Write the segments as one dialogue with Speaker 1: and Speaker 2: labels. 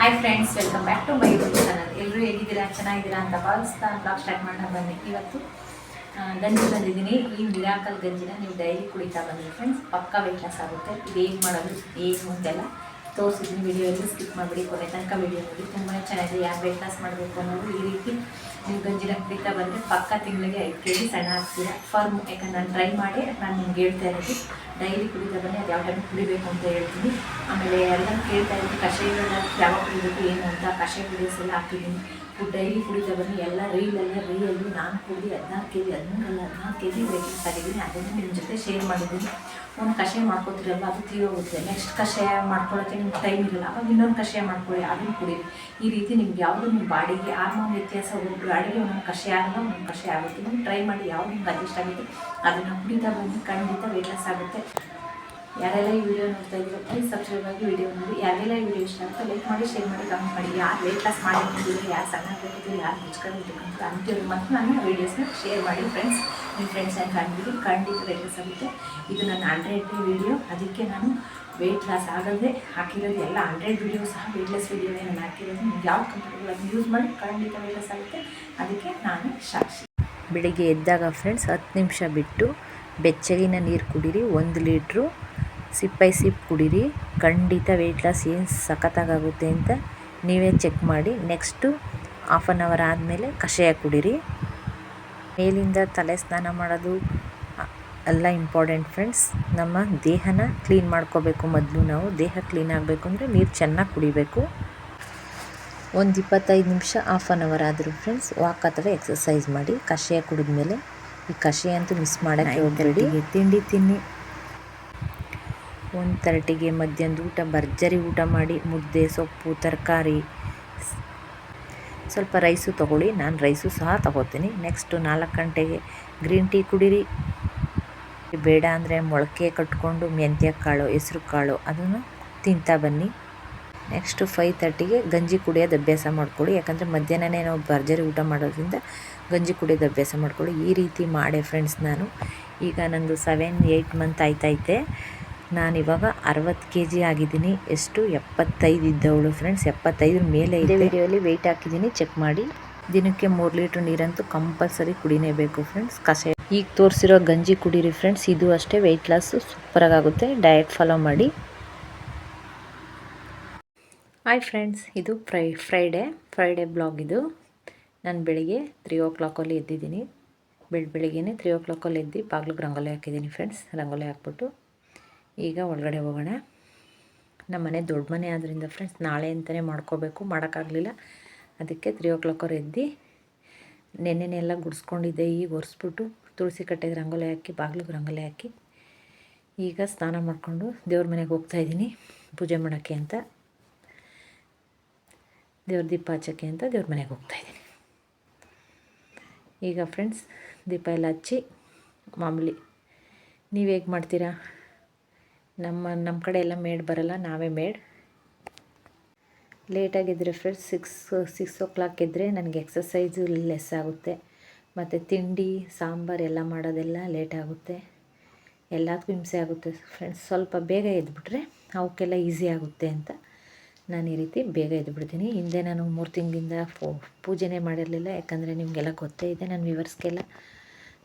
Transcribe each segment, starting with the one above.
Speaker 1: Hi friends, welcome back to my YouTube channel. ಎಲ್ಲರೂ ಹೇಗಿದ್ದೀರಾ? ಚೆನ್ನಾಗಿದ್ದೀರಾ ಅಂತ ಭಾವಿಸ್ತಾ ಬ್ಲಾಗ್ ಸ್ಟಾರ್ಟ್ ಮಾಡೋಣ ಬನ್ನಿ. ಇವತ್ತು ಗಂಜಿ ಬಂದಿದ್ದೀನಿ. ಈ ಮಿರಾಕಲ್ ಗಂಜಿನ ನೀವು ಡೈಲಿ ಕುಡಿತಾ ಬನ್ನಿ ಫ್ರೆಂಡ್ಸ್, ಪಕ್ಕಾ ವೆಯ್ಟ್ ಲಾಸ್ ಆಗುತ್ತೆ. ಇದು ಹೇಗೆ ಮಾಡೋದು ಏನು ಅಂತೆಲ್ಲ ತೋರಿಸಿದ್ದೀನಿ. ವಿಡಿಯೋಲ್ಲಿ ಸ್ಕಿಪ್ ಮಾಡಿಬಿಡಿ, ಕೊನೆ ತನಕ ವಿಡಿಯೋ ನೋಡಿ. ತುಂಬಾ ಚೆನ್ನಾಗಿದೆ. ಯಾರು ವೆಯ್ಟ್ ಲಾಸ್ ಮಾಡಬೇಕು ಅನ್ನೋದು ಈ ರೀತಿ ನೀವು ಗಂಜಿನ ಕುಡಿತಾ ಬಂದರೆ ಪಕ್ಕ ತಿಂಗಳಿಗೆ 5 kg ಸಣ್ಣ ಆಗ್ತೀರಾ ಫರ್ಮ್. ಯಾಕಂದ್ರೆ ನಾನು ಟ್ರೈ ಮಾಡಿ ನಾನು ನಿಮ್ಗೆ ಹೇಳ್ತಾ ಇರೋದು ಡೈಲಿ ಕುಡಿತಾ ಬನ್ನಿ. ಅದು ಯಾವ ಟೈಮ್ ಕುಡಿಬೇಕು ಅಂತ ಹೇಳ್ತೀನಿ. ಆಮೇಲೆ ಎಲ್ಲ ಕೇಳ್ತಾ ಇದ್ದೀನಿ ಕಷಾಯಗಳನ್ನ ಯಾವಾಗ ಕುಡಿಬೇಕು ಏನು ಅಂತ. ಕಷಾಯ ವಿಡಿಯೋಸ್ ಎಲ್ಲ ಹಾಕಿದ್ದೀನಿ. ಡೈಲಿ ಕುಡಿತಾ ಬನ್ನಿ. ಎಲ್ಲ ರೀಯಲ್ಲಿ ನಾನು ಕುಡಿದು 16 kg 14 kg ವೆಯ್ಟ್ ಲಾಸ್ ಆಗಿದ್ದೀನಿ. ಅದನ್ನು ನಿಮ್ಮ ಜೊತೆ ಶೇರ್ ಮಾಡಿದ್ದೀನಿ. ಒಂದು ಕಷಾಯ ಮಾಡ್ಕೊತೀರಲ್ವ, ಅದು ತೀರೋಗುತ್ತೆ. ನೆಕ್ಸ್ಟ್ ಕಷಾಯ ಮಾಡ್ಕೊಳ್ಳೋಕ್ಕೆ ನಿಮ್ಗೆ ಟೈಮ್ ಇರಲ್ಲ, ಅವಾಗ ಇನ್ನೊಂದು ಕಷಾಯ ಮಾಡ್ಕೊಳ್ಳಿ, ಅದನ್ನು ಕುಡೀರಿ. ಈ ರೀತಿ ನಿಮ್ಗೆ ಯಾವುದು ನಿಮ್ಮ ಬಾಡಿಗೆ ಹಾರ್ಮೋನ್ ವ್ಯತ್ಯಾಸ ಬಾಡಿಗೆ ಒಂದೊಂದು ಕಷಾಯ ಆಗಲ್ಲ, ಒಂದೊಂದು ಕಷಾಯ ಆಗುತ್ತೆ. ನೀವು ಟ್ರೈ ಮಾಡಿ ಯಾವ್ದು ನಿಮ್ಗೆ ಅಡ್ಜಸ್ಟ್ ಆಗುತ್ತೆ ಅದನ್ನು ಕುಡಿತಾ ಬನ್ನಿ. ಖಂಡಿತ ವೆಯ್ಟ್ ಲಾಸ್ ಆಗುತ್ತೆ. ಯಾರೆಲ್ಲ ಈ ವಿಡಿಯೋ ನೋಡ್ತಾ ಇದ್ದೀರೋ ಪ್ಲೀಸ್ ಸಬ್ಸ್ಕ್ರೈಬ್ ಆಗಿ ವಿಡಿಯೋ ನೋಡಿ. ಯಾರೆಲ್ಲ ಈ ವಿಡಿಯೋ ಇಷ್ಟ ಆಗುತ್ತೆ ಲೈಕ್ ಮಾಡಿ, ಶೇರ್ ಮಾಡಿ, ಕಮೆಂಟ್ ಮಾಡಿ. ಯಾರು ವೆಯ್ಟ್ ಲಾಸ್ ಮಾಡಿರ್ತಿದ್ದೀರಿ, ಯಾರು ಸಣ್ಣ ಆಗಿರ್ತಿದ್ದೀರಿ, ಯಾರು ಮುಚ್ಕೊಂಡಿರ್ಬೇಕಂತ ಅಂತೀರಿ ಮತ್ತು ನಾನು ವೀಡಿಯೋಸ್ನ ಶೇರ್ ಮಾಡಿ ಫ್ರೆಂಡ್ಸ್. ನಿಮ್ಮ ಫ್ರೆಂಡ್ಸ್ ಆ್ಯಂಡ್ ಫ್ಯಾಮಿಲಿಗೆ ಖಂಡಿತ ವೆಯ್ಟ್ ಲಾಸ್ ಆಗುತ್ತೆ. ಇದು ನನ್ನ 100 ವೀಡಿಯೋ, ಅದಕ್ಕೆ ನಾನು ವೆಯ್ಟ್ ಲಾಸ್ ಆಗದೆ ಹಾಕಿರೋದು. ಎಲ್ಲ 100 ವೀಡಿಯೋ ಸಹ ವೆಯ್ಟ್ ಲಾಸ್ ವೀಡಿಯೋನೇ ನಾನು ಹಾಕಿರೋದು. ನಿಮ್ಗೆ ಯಾವ ಕಂಫರ್ಟಬಲ್ ಅದನ್ನು ಯೂಸ್ ಮಾಡಿ, ಖಂಡಿತ ವೆಯ್ಟ್ ಲಾಸ್ ಆಗುತ್ತೆ. ಅದಕ್ಕೆ ನಾನು ಸಾಕ್ಷಿ.
Speaker 2: ಬೆಳಿಗ್ಗೆ ಎದ್ದಾಗ ಫ್ರೆಂಡ್ಸ್ 10 ನಿಮಿಷ ಬಿಟ್ಟು ಬೆಚ್ಚಗಿನ ನೀರು ಕುಡೀರಿ. 1 ಲೀಟ್ರು ಸಿಪ್ ಕುಡೀರಿ. ಖಂಡಿತ ವೆಯ್ಟ್ ಲಾಸ್ ಏನು ಸಖತ್ತಾಗುತ್ತೆ ಅಂತ ನೀವೇ ಚೆಕ್ ಮಾಡಿ. ನೆಕ್ಸ್ಟು ಹಾಫ್ ಆನ್ ಅವರ್ ಆದಮೇಲೆ ಕಷಾಯ ಕುಡೀರಿ. ಮೇಲಿಂದ ತಲೆ ಸ್ನಾನ ಮಾಡೋದು ಎಲ್ಲ ಇಂಪಾರ್ಟೆಂಟ್ ಫ್ರೆಂಡ್ಸ್. ನಮ್ಮ ದೇಹನ ಕ್ಲೀನ್ ಮಾಡ್ಕೋಬೇಕು. ಮೊದಲು ನಾವು ದೇಹ ಕ್ಲೀನ್ ಆಗಬೇಕು ಅಂದರೆ ನೀರು ಚೆನ್ನಾಗಿ ಕುಡಿಬೇಕು. ಒಂದು 25 ನಿಮಿಷ ಹಾಫ್ ಆನ್ ಅವರ್ ಆದರೂ ಫ್ರೆಂಡ್ಸ್ ವಾಕ್ ಅಥವಾ ಎಕ್ಸಸೈಸ್ ಮಾಡಿ. ಕಷಾಯ ಕುಡಿದ್ಮೇಲೆ ಈ ಕಷಾಯ ಅಂತೂ ಮಿಸ್ ಮಾಡೋಕ್ಕೆ ಹೋಗಬೇಡಿ. ತಿಂಡಿ ತಿನ್ನಿ. 1:30ಗೆ ಮಧ್ಯಾಹ್ನದ ಊಟ ಭರ್ಜರಿ ಊಟ ಮಾಡಿ. ಮುದ್ದೆ, ಸೊಪ್ಪು, ತರಕಾರಿ, ಸ್ವಲ್ಪ ರೈಸು ತೊಗೊಳ್ಳಿ. ನಾನು ರೈಸು ಸಹ ತೊಗೋತೀನಿ. ನೆಕ್ಸ್ಟು 4 ಗಂಟೆಗೆ ಗ್ರೀನ್ ಟೀ ಕುಡೀರಿ. ಬೇಡ ಅಂದರೆ ಮೊಳಕೆ ಕಟ್ಕೊಂಡು ಮೆಂತ್ಯ ಕಾಳು, ಹೆಸ್ರು ಕಾಳು ಅದನ್ನು ತಿಂತಾ ಬನ್ನಿ. ನೆಕ್ಸ್ಟು 5:30ಗೆ ಗಂಜಿ ಕುಡಿಯೋದು ಅಭ್ಯಾಸ ಮಾಡ್ಕೊಳ್ಳಿ. ಯಾಕಂದರೆ ಮಧ್ಯಾಹ್ನನೇ ನಾವು ಭರ್ಜರಿ ಊಟ ಮಾಡೋದ್ರಿಂದ ಗಂಜಿ ಕುಡಿಯೋದು ಅಭ್ಯಾಸ ಮಾಡ್ಕೊಳ್ಳಿ. ಈ ರೀತಿ ಮಾಡೇ ಫ್ರೆಂಡ್ಸ್. ನಾನು ಈಗ ನಂದು 7-8 ಮಂತ್ ಆಯ್ತೈತೆ. ನಾನಿವಾಗ 60 kg ಆಗಿದ್ದೀನಿ. ಎಷ್ಟು 75 ಇದ್ದವಳು ಫ್ರೆಂಡ್ಸ್. 75 ಮೇಲೆ ಇದೆ. ವಿಡಿಯೋಲಿ ವೆಯ್ಟ್ ಹಾಕಿದ್ದೀನಿ, ಚೆಕ್ ಮಾಡಿ. ದಿನಕ್ಕೆ 3 ಲೀಟ್ರ್ ನೀರಂತೂ ಕಂಪಲ್ಸರಿ ಕುಡಿನೇಬೇಕು ಫ್ರೆಂಡ್ಸ್. ಕಷಾಯ ಈಗ ತೋರಿಸಿರೋ ಗಂಜಿ ಕುಡೀರಿ ಫ್ರೆಂಡ್ಸ್. ಇದು ಅಷ್ಟೇ ವೆಯ್ಟ್ ಲಾಸು ಸೂಪರಾಗುತ್ತೆ. ಡಯಟ್ ಫಾಲೋ ಮಾಡಿ. ಹಾಯ್ ಫ್ರೆಂಡ್ಸ್, ಇದು ಫ್ರೈಡೇ ಬ್ಲಾಗ್. ಇದು ನಾನು ಬೆಳಿಗ್ಗೆ 3 o'clock ಎದ್ದಿದ್ದೀನಿ. ಬೆಳಿಗ್ಗೆನೇ 3 o'clock ಎದ್ದು ಬಾಗಿಲಿಗೆ ರಂಗೋಲಿ ಹಾಕಿದ್ದೀನಿ ಫ್ರೆಂಡ್ಸ್. ರಂಗೋಲಿ ಹಾಕ್ಬಿಟ್ಟು ಈಗ ಒಳಗಡೆ ಹೋಗೋಣ. ನಮ್ಮ ಮನೆ ದೊಡ್ಡ ಮನೆ ಆದ್ದರಿಂದ ಫ್ರೆಂಡ್ಸ್ ನಾಳೆ ಅಂತಲೇ ಮಾಡ್ಕೋಬೇಕು, ಮಾಡೋಕ್ಕಾಗಲಿಲ್ಲ. ಅದಕ್ಕೆ 3 o'clock ಎದ್ದು ನೆನ್ನೆನೆಲ್ಲ ಗುಡಿಸ್ಕೊಂಡಿದ್ದೆ. ಈಗ ಒರೆಸ್ಬಿಟ್ಟು ತುಳಸಿ ಕಟ್ಟೆಗೆ ರಂಗೋಲಿ ಹಾಕಿ, ಬಾಗಿಲಿಗೆ ರಂಗೋಲಿ ಹಾಕಿ ಈಗ ಸ್ನಾನ ಮಾಡಿಕೊಂಡು ದೇವ್ರ ಮನೆಗೆ ಹೋಗ್ತಾಯಿದ್ದೀನಿ ಪೂಜೆ ಮಾಡೋಕ್ಕೆ ಅಂತ. ದೇವ್ರ ದೀಪ ಹಚ್ಚೋಕ್ಕೆ ಅಂತ ದೇವ್ರ ಮನೆಗೆ ಹೋಗ್ತಾಯಿದ್ದೀನಿ. ಈಗ ಫ್ರೆಂಡ್ಸ್ ದೀಪ ಎಲ್ಲ ಹಚ್ಚಿ ಮಾಮೂಲಿ ನೀವು ಹೇಗೆ ಮಾಡ್ತೀರಾ? ನಮ್ಮ ಕಡೆ ಎಲ್ಲ ಮೇಡ್ ಬರಲ್ಲ, ನಾವೇ ಮೇಡ್. ಲೇಟಾಗಿದ್ದರೆ ಫ್ರೆಂಡ್ಸ್ 6 o'clock ಇದ್ದರೆ ನನಗೆ ಎಕ್ಸಸೈಸು ಲೆಸ್ ಆಗುತ್ತೆ. ಮತ್ತು ತಿಂಡಿ ಸಾಂಬಾರು ಎಲ್ಲ ಮಾಡೋದೆಲ್ಲ ಲೇಟ್ ಆಗುತ್ತೆ. ಎಲ್ಲದಕ್ಕೂ ಹಿಂಸೆ ಆಗುತ್ತೆ ಫ್ರೆಂಡ್ಸ್. ಸ್ವಲ್ಪ ಬೇಗ ಎದ್ಬಿಟ್ರೆ ಅವಕ್ಕೆಲ್ಲ ಈಸಿ ಆಗುತ್ತೆ ಅಂತ ನಾನು ಈ ರೀತಿ ಬೇಗ ಎದ್ಬಿಡ್ತೀನಿ. ಹಿಂದೆ ನಾನು 3 ತಿಂಗಳಿಂದ ಪೂಜೆನೇ ಮಾಡಿರಲಿಲ್ಲ. ಯಾಕಂದರೆ ನಿಮಗೆಲ್ಲ ಗೊತ್ತೇ ಇದೆ, ನನ್ನ ವ್ಯೂವರ್ಸ್ಗೆಲ್ಲ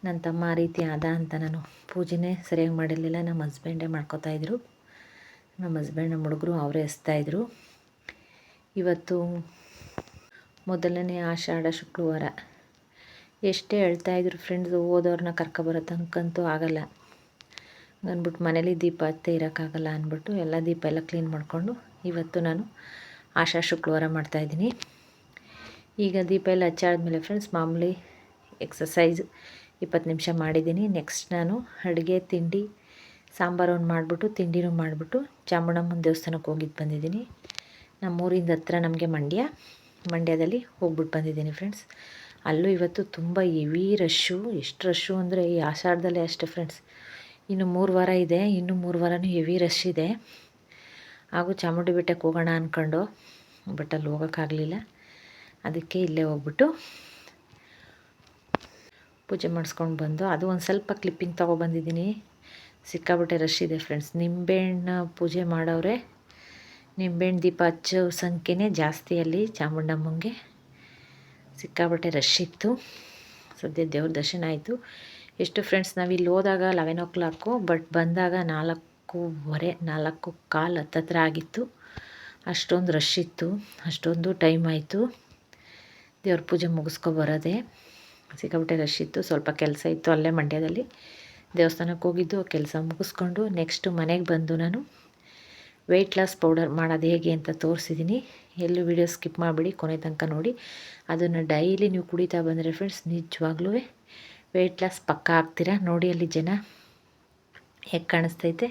Speaker 2: ನನ್ನ ತಮ್ಮ ಆ ರೀತಿ ಆದ ಅಂತ ನಾನು ಪೂಜೆನೇ ಸರಿಯಾಗಿ ಮಾಡಿರಲಿಲ್ಲ. ನಮ್ಮ ಹಸ್ಬೆಂಡೇ ಮಾಡ್ಕೋತಾಯಿದ್ರು. ನಮ್ಮ ಹಸ್ಬೆಂಡ್ ನಮ್ಮ ಹುಡುಗರು ಅವರೇ ಎಸ್ತಾಯಿದ್ರು. ಇವತ್ತು ಮೊದಲನೇ ಆಷಾಢ ಶುಕ್ರವಾರ. ಎಷ್ಟೇ ಹೇಳ್ತಾಯಿದ್ರು ಫ್ರೆಂಡ್ಸು, ಓದೋರನ್ನ ಕರ್ಕೊಬರೋ ತನಕಂತೂ ಆಗಲ್ಲ ಅಂದ್ಬಿಟ್ಟು ಮನೇಲಿ ದೀಪ ಹಚ್ಚೇ ಇರೋಕ್ಕಾಗಲ್ಲ ಅಂದ್ಬಿಟ್ಟು ಎಲ್ಲ ದೀಪ ಎಲ್ಲ ಕ್ಲೀನ್ ಮಾಡಿಕೊಂಡು ಇವತ್ತು ನಾನು ಆಷಾಢ ಶುಕ್ರವಾರ ಮಾಡ್ತಾಯಿದ್ದೀನಿ. ಈಗ ದೀಪ ಎಲ್ಲ ಹಚ್ಚಾದ್ಮೇಲೆ ಫ್ರೆಂಡ್ಸ್ ಮಾಮೂಲಿ ಎಕ್ಸಸೈಸ್ 20 ನಿಮಿಷ ಮಾಡಿದ್ದೀನಿ. ನೆಕ್ಸ್ಟ್ ನಾನು ಅಡುಗೆ ತಿಂಡಿ ಸಾಂಬಾರು ಒಂದು ಮಾಡಿಬಿಟ್ಟು ತಿಂಡಿನೂ ಮಾಡಿಬಿಟ್ಟು ಚಾಮುಂಡಮ್ಮನ ದೇವಸ್ಥಾನಕ್ಕೆ ಹೋಗಿದ್ದು ಬಂದಿದ್ದೀನಿ. ನಮ್ಮೂರಿಂದ ಹತ್ರ ನಮಗೆ ಮಂಡ್ಯದಲ್ಲಿ ಹೋಗ್ಬಿಟ್ಟು ಬಂದಿದ್ದೀನಿ ಫ್ರೆಂಡ್ಸ್. ಅಲ್ಲೂ ಇವತ್ತು ತುಂಬ ಹೆವಿ ರಶ್ಶು. ಎಷ್ಟು ರಶ್ಶು ಅಂದರೆ ಈ ಆಷಾಢದಲ್ಲೇ ಅಷ್ಟೇ ಫ್ರೆಂಡ್ಸ್. ಇನ್ನು 3 ವಾರ ಇದೆ, ಇನ್ನು 3 ವಾರನೂ ಹೆವಿ ರಶ್ ಇದೆ. ಹಾಗೂ ಚಾಮುಂಡಿ ಬೆಟ್ಟಕ್ಕೆ ಹೋಗೋಣ ಅಂದ್ಕೊಂಡು ಬಟ್ ಅಲ್ಲಿ ಹೋಗೋಕ್ಕಾಗಲಿಲ್ಲ. ಅದಕ್ಕೆ ಇಲ್ಲೇ ಹೋಗ್ಬಿಟ್ಟು ಪೂಜೆ ಮಾಡಿಸ್ಕೊಂಡು ಬಂದು ಅದು ಒಂದು ಸ್ವಲ್ಪ ಕ್ಲಿಪ್ಪಿಂಗ್ ತೊಗೊಬಂದಿದ್ದೀನಿ. ಸಿಕ್ಕಾಬಿಟ್ಟೆ ರಶ್ ಇದೆ ಫ್ರೆಂಡ್ಸ್. ನಿಂಬೆಹಣ್ಣು ಪೂಜೆ ಮಾಡೋರೆ ನಿಂಬೆಹಣ್ಣು ದೀಪ ಹಚ್ಚೋ ಸಂಖ್ಯೆನೇ ಜಾಸ್ತಿ ಅಲ್ಲಿ ಚಾಮುಂಡಮ್ಮಂಗೆ. ಸಿಕ್ಕಾಪಟ್ಟೆ ರಶ್ ಇತ್ತು. ಸದ್ಯ ದೇವ್ರ ದರ್ಶನ ಆಯಿತು. ಎಷ್ಟು ಫ್ರೆಂಡ್ಸ್, ನಾವಿಲ್ಲಿ ಹೋದಾಗ 11 o'clock, ಬಟ್ ಬಂದಾಗ 4:15 4:15 ಹತ್ತತ್ರ ಆಗಿತ್ತು. ಅಷ್ಟೊಂದು ರಶ್ ಇತ್ತು, ಅಷ್ಟೊಂದು ಟೈಮ್ ಆಯಿತು ದೇವ್ರ ಪೂಜೆ ಮುಗಿಸ್ಕೊಬರೋದೆ. ಸಿಕ್ಕಾಪಟ್ಟೆ ರಶ್ ಇತ್ತು. ಸ್ವಲ್ಪ ಕೆಲಸ ಇತ್ತು ಅಲ್ಲೇ ಮಂಡ್ಯದಲ್ಲಿ, ದೇವಸ್ಥಾನಕ್ಕೆ ಹೋಗಿದ್ದು, ಕೆಲಸ ಮುಗಿಸ್ಕೊಂಡು ನೆಕ್ಸ್ಟು ಮನೆಗೆ ಬಂದು ನಾನು ವೆಯ್ಟ್ ಲಾಸ್ ಪೌಡರ್ ಮಾಡೋದು ಹೇಗೆ ಅಂತ ತೋರಿಸಿದ್ದೀನಿ. ಎಲ್ಲೂ ವಿಡಿಯೋ ಸ್ಕಿಪ್ ಮಾಡಿಬಿಡಿ, ಕೊನೆ ತನಕ ನೋಡಿ. ಅದನ್ನು ಡೈಲಿ ನೀವು ಕುಡಿತಾ ಬಂದರೆ ಫ್ರೆಂಡ್ಸ್, ನಿಜವಾಗ್ಲೂ ವೆಯ್ಟ್ ಲಾಸ್ ಪಕ್ಕ ಆಗ್ತೀರಾ. ನೋಡಿ ಅಲ್ಲಿ ಜನ ಹೇಗೆ ಕಾಣಿಸ್ತೈತೆ.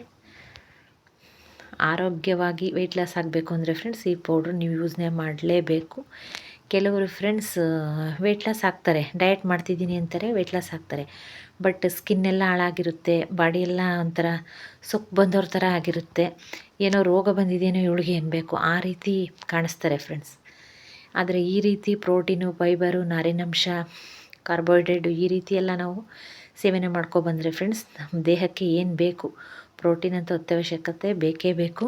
Speaker 2: ಆರೋಗ್ಯವಾಗಿ ವೆಯ್ಟ್ ಲಾಸ್ ಆಗಬೇಕು ಅಂದರೆ ಫ್ರೆಂಡ್ಸ್, ಈ ಪೌಡ್ರ್ ನೀವು ಯೂಸ್ನೇ ಮಾಡಲೇಬೇಕು. ಕೆಲವರು ಫ್ರೆಂಡ್ಸ್ ವೆಯ್ಟ್ ಲಾಸ್ ಆಗ್ತಾರೆ, ಡಯಟ್ ಮಾಡ್ತಿದ್ದೀನಿ ಅಂತಾರೆ, ವೆಯ್ಟ್ ಲಾಸ್ ಆಗ್ತಾರೆ. ಬಟ್ ಸ್ಕಿನ್ನೆಲ್ಲ ಹಾಳಾಗಿರುತ್ತೆ, ಬಾಡಿ ಎಲ್ಲ ಒಂಥರ ಸೊಕ್ಕು ಬಂದವ್ರ ಥರ ಆಗಿರುತ್ತೆ. ಏನೋ ರೋಗ ಬಂದಿದೆಯೇನೋ ಇವಳಿಗೆ ಅನ್ಬೇಕು, ಆ ರೀತಿ ಕಾಣಿಸ್ತಾರೆ ಫ್ರೆಂಡ್ಸ್. ಆದರೆ ಈ ರೀತಿ ಪ್ರೋಟೀನು, ಫೈಬರು, ನಾರಿನಂಶ, ಕಾರ್ಬೋಹೈಡ್ರೇಟು ಈ ರೀತಿ ಎಲ್ಲ ನಾವು ಸೇವನೆ ಮಾಡ್ಕೊಬಂದರೆ ಫ್ರೆಂಡ್ಸ್, ನಮ್ಮ ದೇಹಕ್ಕೆ ಏನು ಬೇಕು, ಪ್ರೋಟೀನ್ ಅಂತ ಅತ್ಯವಶ್ಯಕತೆ ಬೇಕೇ ಬೇಕು.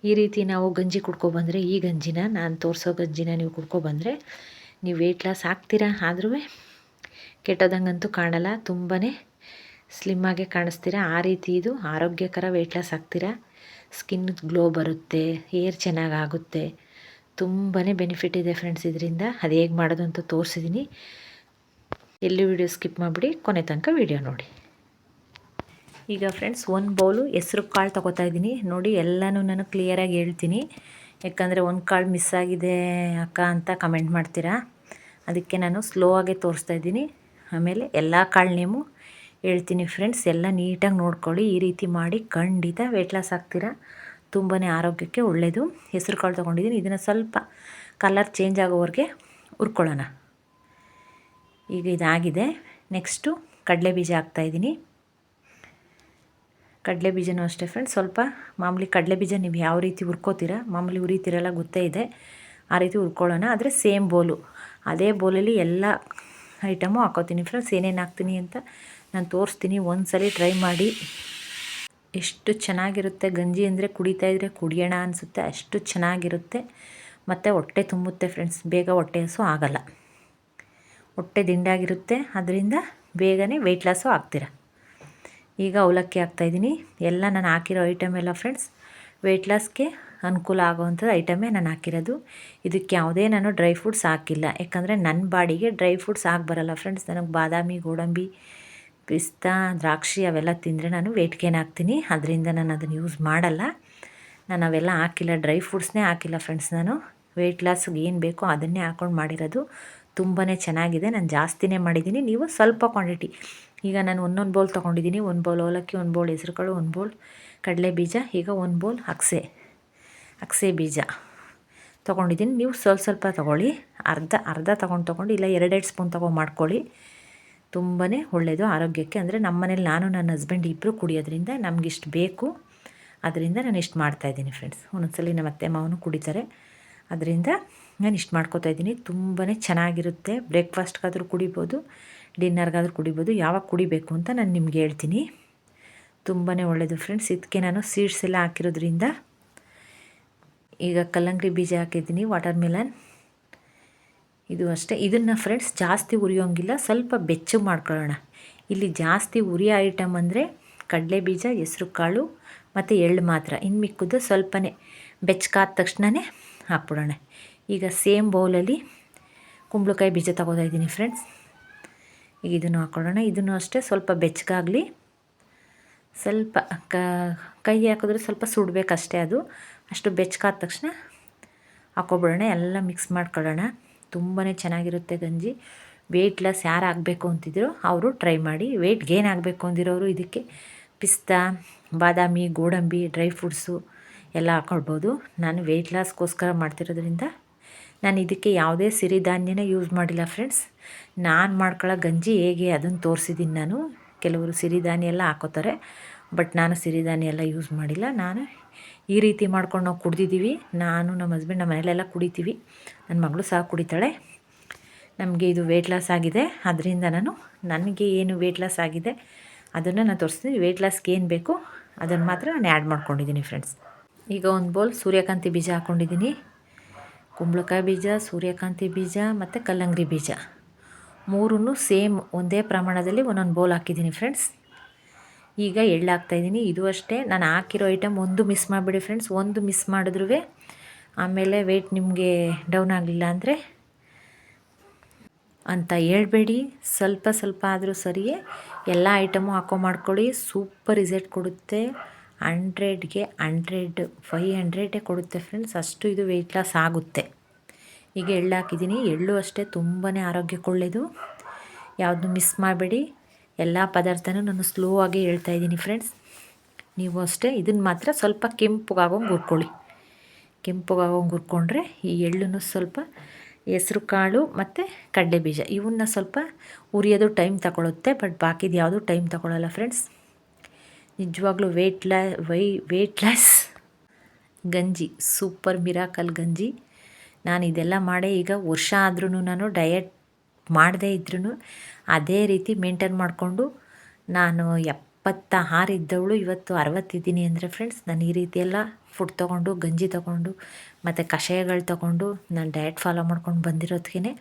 Speaker 2: ಈ ರೀತಿ ನಾವು ಗಂಜಿ ಕುಡ್ಕೊಬಂದರೆ, ಈ ಗಂಜಿನ ನಾನು ತೋರಿಸೋ ಗಂಜಿನ ನೀವು ಕುಡ್ಕೊಬಂದರೆ ನೀವು ವೆಯ್ಟ್ ಲಾಸ್ ಆಗ್ತೀರಾ. ಆದ್ರೂ ಕೆಟ್ಟೋದಂಗಂತೂ ಕಾಣಲ್ಲ, ತುಂಬಾ ಸ್ಲಿಮ್ಮಾಗೆ ಕಾಣಿಸ್ತೀರಾ. ಆ ರೀತಿ ಇದು ಆರೋಗ್ಯಕರ ವೆಯ್ಟ್ ಲಾಸ್ ಆಗ್ತೀರಾ. ಸ್ಕಿನ್ ಗ್ಲೋ ಬರುತ್ತೆ, ಹೇರ್ ಚೆನ್ನಾಗಾಗುತ್ತೆ, ತುಂಬಾ ಬೆನಿಫಿಟ್ ಇದೆ ಫ್ರೆಂಡ್ಸ್ ಇದರಿಂದ. ಅದು ಹೇಗೆ ಮಾಡೋದು ಅಂತ ತೋರಿಸಿದ್ದೀನಿ. ಎಲ್ಲೂ ವಿಡಿಯೋ ಸ್ಕಿಪ್ ಮಾಡಿಬಿಡಿ, ಕೊನೆ ತನಕ ವಿಡಿಯೋ ನೋಡಿ. ಈಗ ಫ್ರೆಂಡ್ಸ್, 1 ಬೌಲು ಹೆಸ್ರು ಕಾಳು ತೊಗೋತಾ ಇದ್ದೀನಿ. ನೋಡಿ, ಎಲ್ಲನೂ ನಾನು ಕ್ಲಿಯರಾಗಿ ಹೇಳ್ತೀನಿ, ಯಾಕಂದರೆ ಒಂದು ಕಾಳು ಮಿಸ್ ಆಗಿದೆ ಅಕ್ಕ ಅಂತ ಕಮೆಂಟ್ ಮಾಡ್ತೀರಾ. ಅದಕ್ಕೆ ನಾನು ಸ್ಲೋ ಆಗೇ ತೋರಿಸ್ತಾ ಇದ್ದೀನಿ. ಆಮೇಲೆ ಎಲ್ಲ ಕಾಳು ನೇಮು ಹೇಳ್ತೀನಿ ಫ್ರೆಂಡ್ಸ್. ಎಲ್ಲ ನೀಟಾಗಿ ನೋಡ್ಕೊಳ್ಳಿ. ಈ ರೀತಿ ಮಾಡಿ ಖಂಡಿತ ವೆಯ್ಟ್ ಲಾಸ್ ಆಗ್ತೀರಾ. ತುಂಬಾ ಆರೋಗ್ಯಕ್ಕೆ ಒಳ್ಳೆಯದು. ಹೆಸ್ರು ಕಾಳು ತೊಗೊಂಡಿದ್ದೀನಿ. ಇದನ್ನು ಸ್ವಲ್ಪ ಕಲರ್ ಚೇಂಜ್ ಆಗೋವರೆಗೆ ಹುರ್ಕೊಳ್ಳೋಣ. ಈಗ ಇದಾಗಿದೆ. ನೆಕ್ಸ್ಟು ಕಡಲೆ ಬೀಜ ಹಾಕ್ತಾಯಿದ್ದೀನಿ. ಕಡಲೆ ಬೀಜನೂ ಅಷ್ಟೇ ಫ್ರೆಂಡ್ಸ್, ಸ್ವಲ್ಪ ಮಾಮೂಲಿ ಕಡಲೆ ಬೀಜ ನೀವು ಯಾವ ರೀತಿ ಹುರ್ಕೋತೀರಾ, ಮಾಮೂಲಿ ಹುರಿತೀರಲ್ಲ ಗೊತ್ತೇ ಇದೆ, ಆ ರೀತಿ ಹುರ್ಕೊಳ್ಳೋಣ. ಆದರೆ ಸೇಮ್ ಬೋಲು, ಅದೇ ಬೋಲಲ್ಲಿ ಎಲ್ಲ ಐಟಮು ಹಾಕೋತೀನಿ ಫ್ರೆಂಡ್ಸ್. ಏನೇನು ಹಾಕ್ತೀನಿ ಅಂತ ನಾನು ತೋರಿಸ್ತೀನಿ. ಒಂದ್ಸಲಿ ಟ್ರೈ ಮಾಡಿ. ಎಷ್ಟು ಚೆನ್ನಾಗಿರುತ್ತೆ ಗಂಜಿ ಅಂದರೆ, ಕುಡಿತಾಯಿದ್ರೆ ಕುಡಿಯೋಣ ಅನಿಸುತ್ತೆ, ಅಷ್ಟು ಚೆನ್ನಾಗಿರುತ್ತೆ. ಮತ್ತು ಹೊಟ್ಟೆ ತುಂಬುತ್ತೆ ಫ್ರೆಂಡ್ಸ್, ಬೇಗ ಹೊಟ್ಟೆ ಹಸು ಆಗೋಲ್ಲ, ಹೊಟ್ಟೆ ದಿಂಡಾಗಿರುತ್ತೆ. ಅದರಿಂದ ಬೇಗನೆ ವೆಯ್ಟ್ ಲಾಸು ಆಗ್ತೀರ. ಈಗ ಅವಲಕ್ಕಿ ಹಾಕ್ತಾಯಿದ್ದೀನಿ. ಎಲ್ಲ ನಾನು ಹಾಕಿರೋ ಐಟಮ್ ಎಲ್ಲ ಫ್ರೆಂಡ್ಸ್ ವೆಯ್ಟ್ ಲಾಸ್ಗೆ ಅನುಕೂಲ ಆಗೋವಂಥದ್ದು ಐಟಮೇ ನಾನು ಹಾಕಿರೋದು. ಇದಕ್ಕೆ ಯಾವುದೇ ನಾನು ಡ್ರೈ ಫ್ರೂಟ್ಸ್ ಹಾಕಿಲ್ಲ, ಯಾಕಂದರೆ ನನ್ನ ಬಾಡಿಗೆ ಡ್ರೈ ಫ್ರೂಟ್ಸ್ ಆಗಿ ಬರೋಲ್ಲ ಫ್ರೆಂಡ್ಸ್. ನನಗೆ ಬಾದಾಮಿ, ಗೋಡಂಬಿ, ಪಿಸ್ತಾ, ದ್ರಾಕ್ಷಿ ಅವೆಲ್ಲ ತಿಂದರೆ ನಾನು ವೆಯ್ಟ್ ಗೇನ್ ಆಗ್ತೀನಿ. ಅದರಿಂದ ನಾನು ಅದನ್ನು ಯೂಸ್ ಮಾಡಲ್ಲ. ನಾನು ಅವೆಲ್ಲ ಹಾಕಿಲ್ಲ, ಡ್ರೈ ಫ್ರೂಟ್ಸ್ನೇ ಹಾಕಿಲ್ಲ ಫ್ರೆಂಡ್ಸ್. ನಾನು ವೆಯ್ಟ್ ಲಾಸ್ಗೆ ಏನು ಬೇಕೋ ಅದನ್ನೇ ಹಾಕ್ಕೊಂಡು ಮಾಡಿರೋದು. ತುಂಬಾ ಚೆನ್ನಾಗಿದೆ. ನಾನು ಜಾಸ್ತಿನೇ ಮಾಡಿದ್ದೀನಿ, ನೀವು ಸ್ವಲ್ಪ ಕ್ವಾಂಟಿಟಿ. ಈಗ ನಾನು 1 ಬೌಲ್ ತೊಗೊಂಡಿದ್ದೀನಿ. 1 ಬೌಲ್ ಅವಲಕ್ಕಿ, 1 ಬೌಲ್ ಹೆಸರುಕಾಳು, 1 ಬೌಲ್ ಕಡಲೆ ಬೀಜ, ಈಗ 1 ಬೌಲ್ ಅಗಸೆ ಬೀಜ ತೊಗೊಂಡಿದ್ದೀನಿ. ನೀವು ಸ್ವಲ್ಪ ತೊಗೊಳ್ಳಿ, ಅರ್ಧ ತೊಗೊಂಡು ಇಲ್ಲ 2 ಸ್ಪೂನ್ ತೊಗೊಂಡು ಮಾಡ್ಕೊಳ್ಳಿ. ತುಂಬಾ ಒಳ್ಳೆಯದು ಆರೋಗ್ಯಕ್ಕೆ. ಅಂದರೆ ನಮ್ಮ ಮನೇಲಿ ನಾನು ನನ್ನ ಹಸ್ಬೆಂಡ್ ಇಬ್ಬರು ಕುಡಿಯೋದ್ರಿಂದ ನಮಗಿಷ್ಟು ಬೇಕು, ಅದರಿಂದ ನಾನು ಇಷ್ಟು ಮಾಡ್ತಾಯಿದ್ದೀನಿ ಫ್ರೆಂಡ್ಸ್. ಒಂದೊಂದ್ಸಲಿ ನಮ್ಮ ಅತ್ತೆ ಮಾವನು ಕುಡಿತಾರೆ, ಅದರಿಂದ ನಾನು ಇಷ್ಟು ಮಾಡ್ಕೊತಾಯಿದ್ದೀನಿ. ತುಂಬಾ ಚೆನ್ನಾಗಿರುತ್ತೆ. ಬ್ರೇಕ್ಫಾಸ್ಟ್ಗಾದರೂ ಕುಡಿಬೋದು, ಡಿನ್ನರ್ಗಾದರೂ ಕುಡಿಬೋದು. ಯಾವಾಗ ಕುಡಿಬೇಕು ಅಂತ ನಾನು ನಿಮ್ಗೆ ಹೇಳ್ತೀನಿ. ತುಂಬಾ ಒಳ್ಳೆಯದು ಫ್ರೆಂಡ್ಸ್. ಇದಕ್ಕೆ ನಾನು ಸೀಡ್ಸ್ ಎಲ್ಲ ಹಾಕಿರೋದ್ರಿಂದ. ಈಗ ಕಲ್ಲಂಗಡಿ ಬೀಜ ಹಾಕಿದ್ದೀನಿ, ವಾಟರ್ ಮೆಲನ್ ಇದು ಅಷ್ಟೇ. ಇದನ್ನು ಫ್ರೆಂಡ್ಸ್ ಜಾಸ್ತಿ ಉರಿಯೋಂಗಿಲ್ಲ, ಸ್ವಲ್ಪ ಬೆಚ್ಚಗೆ ಮಾಡ್ಕೊಳ್ಳೋಣ. ಇಲ್ಲಿ ಜಾಸ್ತಿ ಉರಿಯೋ ಐಟಮ್ ಅಂದರೆ ಕಡಲೆ ಬೀಜ, ಹೆಸ್ರು ಕಾಳು ಮತ್ತು ಎಳ್ಳು ಮಾತ್ರ. ಇನ್ನು ಮಿಕ್ಕಿದ್ದು ಸ್ವಲ್ಪನೇ ಬೆಚ್ಚಗಾದ ತಕ್ಷಣವೇ ಹಾಕ್ಬಿಡೋಣ. ಈಗ ಸೇಮ್ ಬೌಲಲ್ಲಿ ಕುಂಬಳಕಾಯಿ ಬೀಜ ತಗೋತಾ ಇದ್ದೀನಿ ಫ್ರೆಂಡ್ಸ್. ಈಗ ಇದನ್ನು ಹಾಕ್ಕೊಳ್ಳೋಣ. ಇದನ್ನು ಅಷ್ಟೇ ಸ್ವಲ್ಪ ಬೆಚ್ಚಗಾಗಲಿ. ಸ್ವಲ್ಪ ಕೈ ಹಾಕಿದ್ರೆ ಸ್ವಲ್ಪ ಸುಡಬೇಕಷ್ಟೇ, ಅದು ಅಷ್ಟು ಬೆಚ್ಚಗಾದ ತಕ್ಷಣ ಹಾಕ್ಕೊಬಿಡೋಣ. ಎಲ್ಲ ಮಿಕ್ಸ್ ಮಾಡ್ಕೊಳ್ಳೋಣ. ತುಂಬಾ ಚೆನ್ನಾಗಿರುತ್ತೆ ಗಂಜಿ. ವೆಯ್ಟ್ ಲಾಸ್ ಯಾರು ಆಗಬೇಕು ಅಂತಿದ್ರು ಅವರು ಟ್ರೈ ಮಾಡಿ. ವೆಯ್ಟ್ ಗೇನ್ ಆಗಬೇಕು ಅಂದಿರೋರು ಇದಕ್ಕೆ ಪಿಸ್ತಾ, ಬಾದಾಮಿ, ಗೋಡಂಬಿ, ಡ್ರೈ ಫ್ರೂಟ್ಸು ಎಲ್ಲ ಹಾಕ್ಕೊಳ್ಬೋದು. ನಾನು ವೆಯ್ಟ್ ಲಾಸ್ಗೋಸ್ಕರ ಮಾಡ್ತಿರೋದ್ರಿಂದ ನಾನು ಇದಕ್ಕೆ ಯಾವುದೇ ಸಿರಿಧಾನ್ಯನ ಯೂಸ್ ಮಾಡಿಲ್ಲ ಫ್ರೆಂಡ್ಸ್. ನಾನು ಮಾಡ್ಕೊಳ್ಳೋ ಗಂಜಿ ಹೇಗೆ ಅದನ್ನು ತೋರಿಸಿದ್ದೀನಿ ನಾನು. ಕೆಲವರು ಸಿರಿಧಾನ್ಯ ಎಲ್ಲ ಹಾಕೋತಾರೆ, ಬಟ್ ನಾನು ಸಿರಿಧಾನ್ಯ ಎಲ್ಲ ಯೂಸ್ ಮಾಡಿಲ್ಲ. ನಾನು ಈ ರೀತಿ ಮಾಡ್ಕೊಂಡು ನಾವು ಕುಡ್ದಿದ್ದೀವಿ. ನಾನು, ನಮ್ಮ ಹಸ್ಬೆಂಡ್, ನಮ್ಮ ಮನೇಲೆಲ್ಲ ಕುಡಿತೀವಿ. ನನ್ನ ಮಗಳು ಸಹ ಕುಡಿತಾಳೆ. ನಮಗೆ ಇದು ವೆಯ್ಟ್ ಲಾಸ್ ಆಗಿದೆ, ಅದರಿಂದ ನನಗೆ ಏನು ವೆಯ್ಟ್ ಲಾಸ್ ಆಗಿದೆ ಅದನ್ನು ನಾನು ತೋರಿಸ್ತೀನಿ. ವೆಯ್ಟ್ ಲಾಸ್ಗೆ ಏನು ಬೇಕು ಅದನ್ನು ಮಾತ್ರ ನಾನು ಆ್ಯಡ್ ಮಾಡ್ಕೊಂಡಿದ್ದೀನಿ ಫ್ರೆಂಡ್ಸ್. ಈಗ ಒಂದು ಬೌಲ್ ಸೂರ್ಯಕಾಂತಿ ಬೀಜ ಹಾಕ್ಕೊಂಡಿದ್ದೀನಿ. ಕುಂಬಳಕಾಯಿ ಬೀಜ, ಸೂರ್ಯಕಾಂತಿ ಬೀಜ ಮತ್ತು ಕಲ್ಲಂಗಡಿ ಬೀಜ ಮೂರನ್ನು ಸೇಮ್ ಒಂದೇ ಪ್ರಮಾಣದಲ್ಲಿ ಒಂದೊಂದು ಬೌಲ್ ಹಾಕಿದ್ದೀನಿ ಫ್ರೆಂಡ್ಸ್. ಈಗ ಎಳ್ಳು ಹಾಕ್ತಾಯಿದ್ದೀನಿ. ಇದು ಅಷ್ಟೇ, ನಾನು ಹಾಕಿರೋ ಐಟಮ್ ಒಂದು ಮಿಸ್ ಮಾಡಿಬಿಡಿ ಫ್ರೆಂಡ್ಸ್. ಒಂದು ಮಿಸ್ ಮಾಡಿದ್ರೂ ಆಮೇಲೆ ವೆಯ್ಟ್ ನಿಮಗೆ ಡೌನ್ ಆಗಲಿಲ್ಲ ಅಂದರೆ ಅಂತ ಹೇಳ್ಬೇಡಿ. ಸ್ವಲ್ಪ ಸ್ವಲ್ಪ ಆದರೂ ಸರಿಯೇ ಎಲ್ಲ ಐಟಮು ಮಾಡ್ಕೊಳ್ಳಿ. ಸೂಪರ್ ರಿಸಲ್ಟ್ ಕೊಡುತ್ತೆ. 100ಗೆ 100 500 ಕೊಡುತ್ತೆ ಫ್ರೆಂಡ್ಸ್. ಅಷ್ಟು ಇದು ವೆಯ್ಟ್ ಲಾಸ್ ಆಗುತ್ತೆ. ಈಗ ಎಳ್ಳು ಹಾಕಿದ್ದೀನಿ. ಎಳ್ಳು ಅಷ್ಟೇ ತುಂಬಾ ಆರೋಗ್ಯಕ್ಕೆ ಒಳ್ಳೆಯದು. ಯಾವುದು ಮಿಸ್ ಮಾಡಬೇಡಿ. ಎಲ್ಲ ಪದಾರ್ಥನೂ ನಾನು ಸ್ಲೋ ಆಗಿ ಹೇಳ್ತಾಯಿದ್ದೀನಿ ಫ್ರೆಂಡ್ಸ್. ನೀವು ಅಷ್ಟೇ ಇದನ್ನು ಮಾತ್ರ ಸ್ವಲ್ಪ ಕೆಂಪುಗಾಗೋಂಗೆ ಹುರ್ಕೊಳ್ಳಿ. ಕೆಂಪುಗಾಗೋಂಗೆ ಹುರ್ಕೊಂಡ್ರೆ ಈ ಎಳ್ಳನ್ನು ಸ್ವಲ್ಪ ಹೆಸ್ರು ಕಾಳು ಮತ್ತು ಕಡಲೆ ಬೀಜ ಇವನ್ನ ಸ್ವಲ್ಪ ಹುರಿಯೋದು ಟೈಮ್ ತಗೊಳುತ್ತೆ. ಬಟ್ ಬಾಕಿದು ಯಾವುದು ಟೈಮ್ ತಗೊಳ್ಳಲ್ಲ ಫ್ರೆಂಡ್ಸ್. ನಿಜವಾಗ್ಲೂ ವೆಯ್ಟ್ ಲಾಸ್ ಗಂಜಿ, ಸೂಪರ್ ಮಿರಾಕಲ್ ಗಂಜಿ. ನಾನು ಇದೆಲ್ಲ ಮಾಡೇ ಈಗ ವರ್ಷ ಆದ್ರೂ ನಾನು ಡಯಟ್ ಮಾಡದೇ ಇದ್ರೂ ಅದೇ ರೀತಿ ಮೇಂಟೈನ್ ಮಾಡಿಕೊಂಡು ನಾನು 76 ಇದ್ದವಳು ಇವತ್ತು 60 ಇದ್ದೀನಿ ಅಂದರೆ ಫ್ರೆಂಡ್ಸ್, ನಾನು ಈ ರೀತಿ ಎಲ್ಲ ಫುಡ್ ತೊಗೊಂಡು, ಗಂಜಿ ತೊಗೊಂಡು ಮತ್ತು ಕಷಾಯಗಳು ತೊಗೊಂಡು ನಾನು ಡಯಟ್ ಫಾಲೋ ಮಾಡ್ಕೊಂಡು ಬಂದಿರೋದಕ್ಕೆ